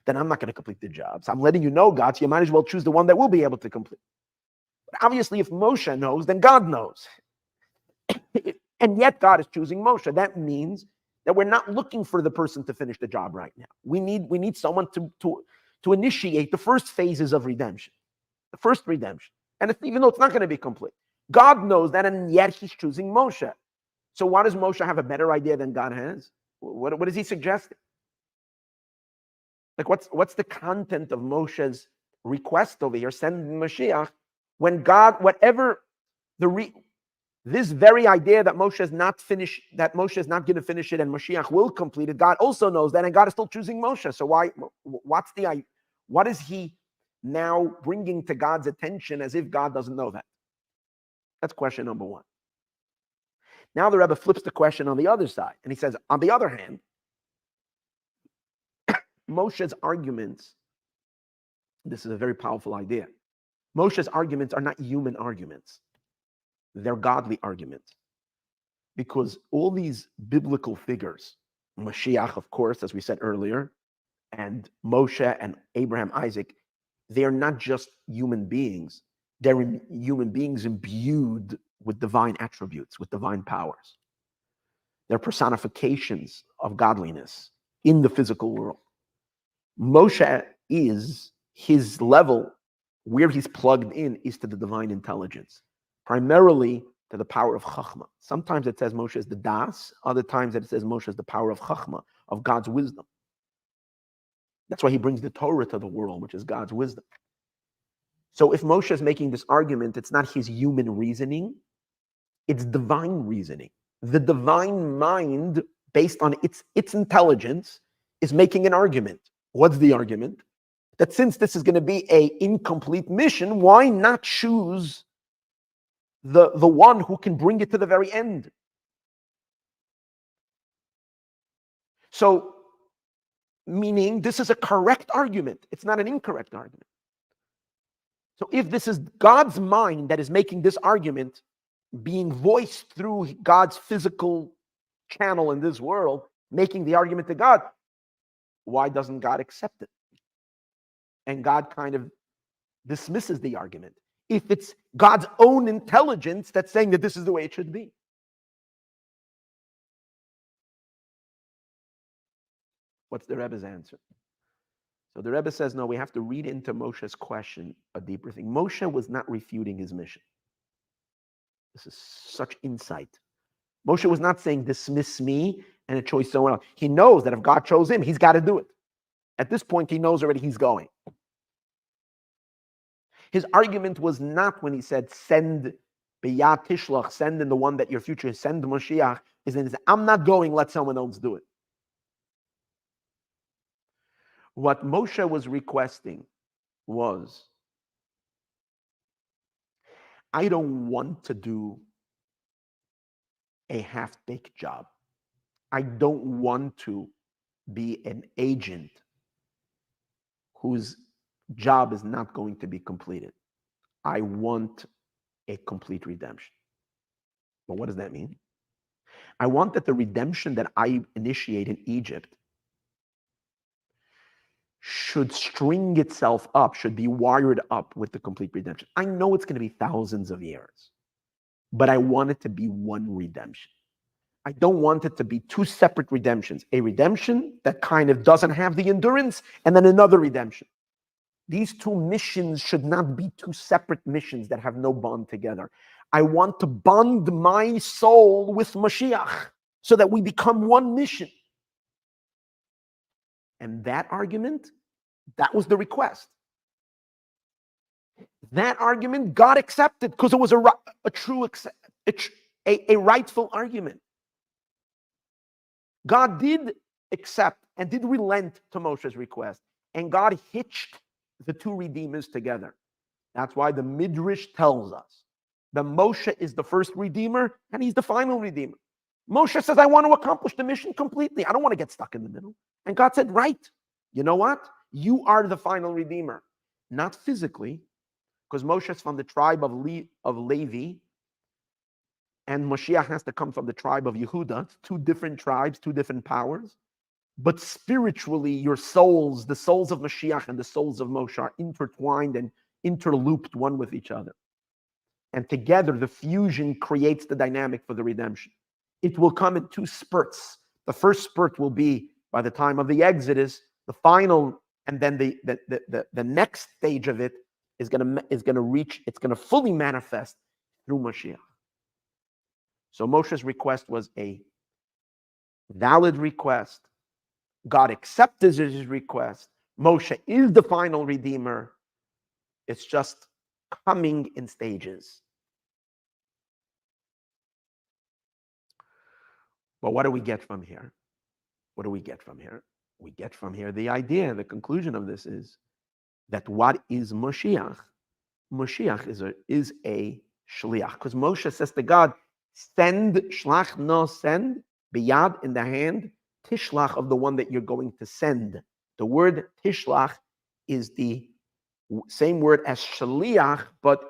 that I'm not going to complete the job. So I'm letting you know, God, so you might as well choose the one that will be able to complete. But obviously, if Moshe knows, then God knows. And yet God is choosing Moshe. That means that we're not looking for the person to finish the job right now. We need someone to initiate the first phases of redemption, the first redemption. And even though it's not going to be complete, God knows that, and yet he's choosing Moshe. So why does Moshe have a better idea than God has? What is he suggesting? Like, what's the content of Moshe's request over here? Send Mashiach, when God, this very idea that Moshe is not finished, that Moshe is not going to finish it, and Mashiach will complete it. God also knows that, and God is still choosing Moshe. So what is he now bringing to God's attention as if God doesn't know that? That's question number one. Now the Rebbe flips the question on the other side, and he says, on the other hand, Moshe's arguments, this is a very powerful idea. Moshe's arguments are not human arguments. They're godly arguments. Because all these biblical figures, Mashiach, of course, as we said earlier, and Moshe and Abraham, Isaac, they are not just human beings. They're human beings imbued with divine attributes, with divine powers. They're personifications of godliness in the physical world. Moshe is, his level, where he's plugged in, is to the divine intelligence, primarily to the power of Chachma. Sometimes it says Moshe is the Das, other times it says Moshe is the power of Chachma, of God's wisdom. That's why he brings the Torah to the world, which is God's wisdom. So if Moshe is making this argument, it's not his human reasoning, it's divine reasoning. The divine mind, based on its intelligence, is making an argument. What's the argument? That since this is going to be an incomplete mission, why not choose the one who can bring it to the very end? So, meaning this is a correct argument. It's not an incorrect argument. So if this is God's mind that is making this argument, being voiced through God's physical channel in this world, making the argument to God, why doesn't God accept it? And God kind of dismisses the argument if it's God's own intelligence that's saying that this is the way it should be. What's the Rebbe's answer? So the Rebbe says, no, we have to read into Moshe's question a deeper thing. Moshe was not refuting his mission. This is such insight. Moshe was not saying, dismiss me and a choice someone else. He knows that if God chose him, he's got to do it. At this point, he knows already he's going. His argument was not when he said, send b'yad tishlach, send in the one that your future is, send Moshiach, is in, I'm not going, let someone else do it. What Moshe was requesting was, I don't want to do a half-baked job. I don't want to be an agent whose job is not going to be completed. I want a complete redemption. But what does that mean? I want that the redemption that I initiate in Egypt should string itself up, should be wired up with the complete redemption. I know it's going to be thousands of years, but I want it to be one redemption. I don't want it to be two separate redemptions. A redemption that kind of doesn't have the endurance, and then another redemption. These two missions should not be two separate missions that have no bond together. I want to bond my soul with Mashiach so that we become one mission. And that argument, that was the request. That argument God accepted because it was a rightful argument. God did accept and did relent to Moshe's request, and God hitched the two redeemers together. That's why the Midrash tells us that Moshe is the first redeemer and he's the final redeemer. Moshe says, I want to accomplish the mission completely. I don't want to get stuck in the middle. And God said, right, you know what? You are the final redeemer. Not physically, because Moshe is from the tribe of Levi, and Moshiach has to come from the tribe of Yehuda. It's two different tribes, two different powers. But spiritually, your souls, the souls of Mashiach and the souls of Moshe, are intertwined and interlooped one with each other. And together, the fusion creates the dynamic for the redemption. it will come in two spurts. The first spurt will be by the time of the Exodus, the final, and then the next stage of it is going to reach, it's going to fully manifest through Moshiach. So Moshe's request was a valid request. God accepted his request. Moshe is the final redeemer. It's just coming in stages. But what do we get from here? What do we get from here? We get from here the idea, the conclusion of this is that what is Moshiach? Moshiach is a shliach. Because Moshe says to God, send, shlach no send, biyad in the hand, tishlach of the one that you're going to send. The word tishlach is the same word as shliach, but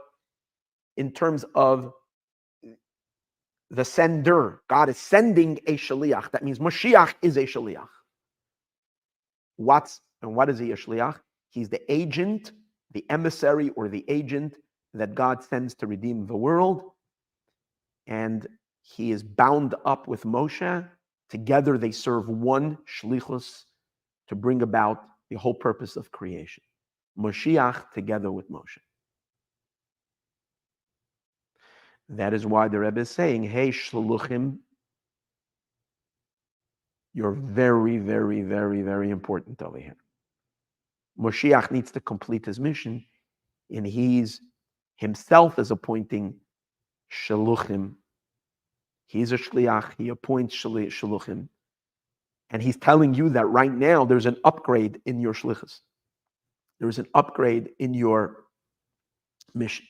in terms of the sender. God is sending a shliach. That means Moshiach is a shliach. What is he a shliach? He's the agent, the emissary or the agent that God sends to redeem the world. And he is bound up with Moshe. Together they serve one shlichus to bring about the whole purpose of creation. Moshiach together with Moshe. That is why the Rebbe is saying, hey, shluchim, you're very, very, very, very important over here. Moshiach needs to complete his mission, and he's himself is appointing shluchim. He's a shliach, he appoints shluchim. And he's telling you that right now there's an upgrade in your shlichus. There's an upgrade in your mission.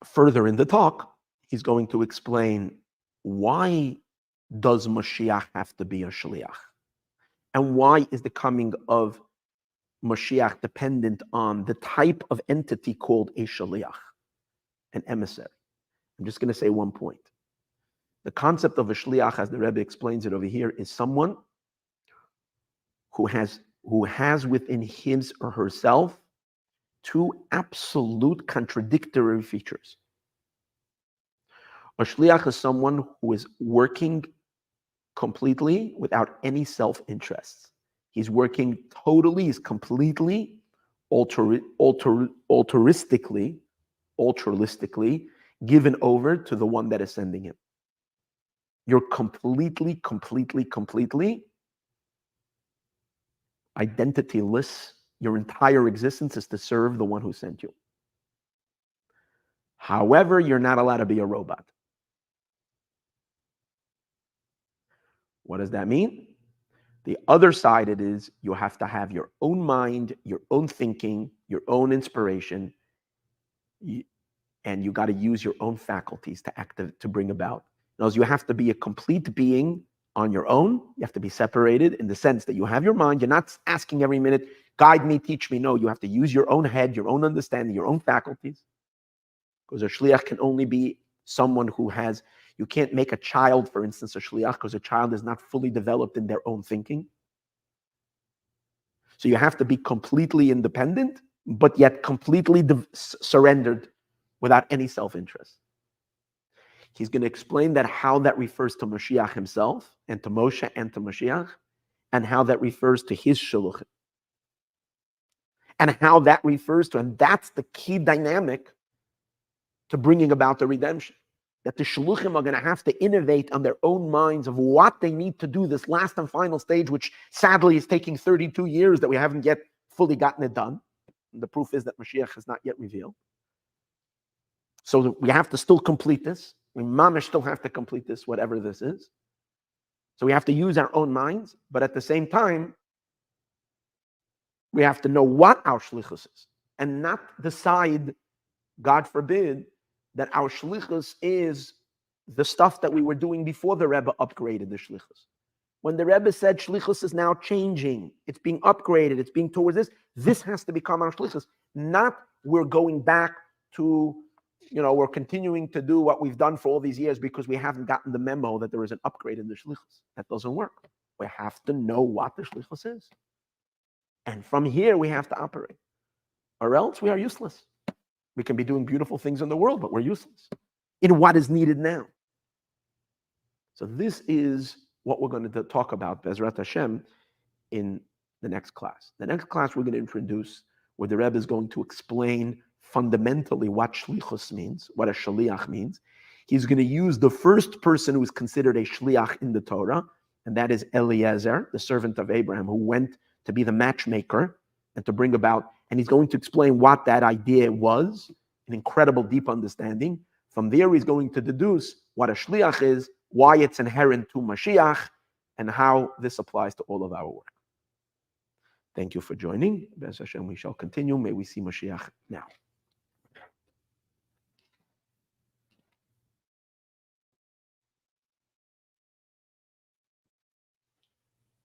Further in the talk, he's going to explain why does Moshiach have to be a shliach? And why is the coming of Moshiach dependent on the type of entity called a shliach, an emissary? I'm just going to say one point. The concept of a shliach, as the Rebbe explains it over here, is someone who has within his or herself two absolute contradictory features. A shliach is someone who is working completely without any self-interest. He's working totally, he's completely altruistically given over to the one that is sending him. You're completely identityless. Your entire existence is to serve the one who sent you. However, you're not allowed to be a robot. What does that mean? The other side it is you have to have your own mind, your own thinking, your own inspiration, and you got to use your own faculties to bring about. In other words, you have to be a complete being on your own. You have to be separated in the sense that you have your mind. You're not asking every minute, guide me, teach me. No, you have to use your own head, your own understanding, your own faculties. Because a shliach can only be someone who has, you can't make a child, for instance, a shliach, because a child is not fully developed in their own thinking. So you have to be completely independent, but yet completely surrendered without any self-interest. He's going to explain that how that refers to Moshiach himself, and to Moshe and to Moshiach, and how that refers to his shluchim. And how that refers to, and that's the key dynamic to bringing about the redemption. That the shluchim are going to have to innovate on their own minds of what they need to do this last and final stage, which sadly is taking 32 years that we haven't yet fully gotten it done. And the proof is that Mashiach is not yet revealed. So we have to still complete this. We mamish still have to complete this, whatever this is. So we have to use our own minds, but at the same time, we have to know what our shlichus is and not decide, God forbid, that our shlichus is the stuff that we were doing before the Rebbe upgraded the shlichus. When the Rebbe said shlichus is now changing, it's being upgraded, it's being towards this has to become our shlichus. Not we're going back to, we're continuing to do what we've done for all these years because we haven't gotten the memo that there is an upgrade in the shlichus. That doesn't work. We have to know what the shlichus is. And from here we have to operate. Or else we are useless. We can be doing beautiful things in the world, but we're useless in what is needed now. So this is what we're going to talk about, Bezrat Hashem, in the next class. The next class we're going to introduce, where the Rebbe is going to explain fundamentally what shlichus means, what a shaliach means. He's going to use the first person who is considered a shliach in the Torah, and that is Eliezer, the servant of Abraham, who went to be the matchmaker and to bring about, and he's going to explain what that idea was, an incredible deep understanding. From there, he's going to deduce what a shliach is, why it's inherent to Moshiach, and how this applies to all of our work. Thank you for joining. B'ez Hashem, we shall continue. May we see Moshiach now.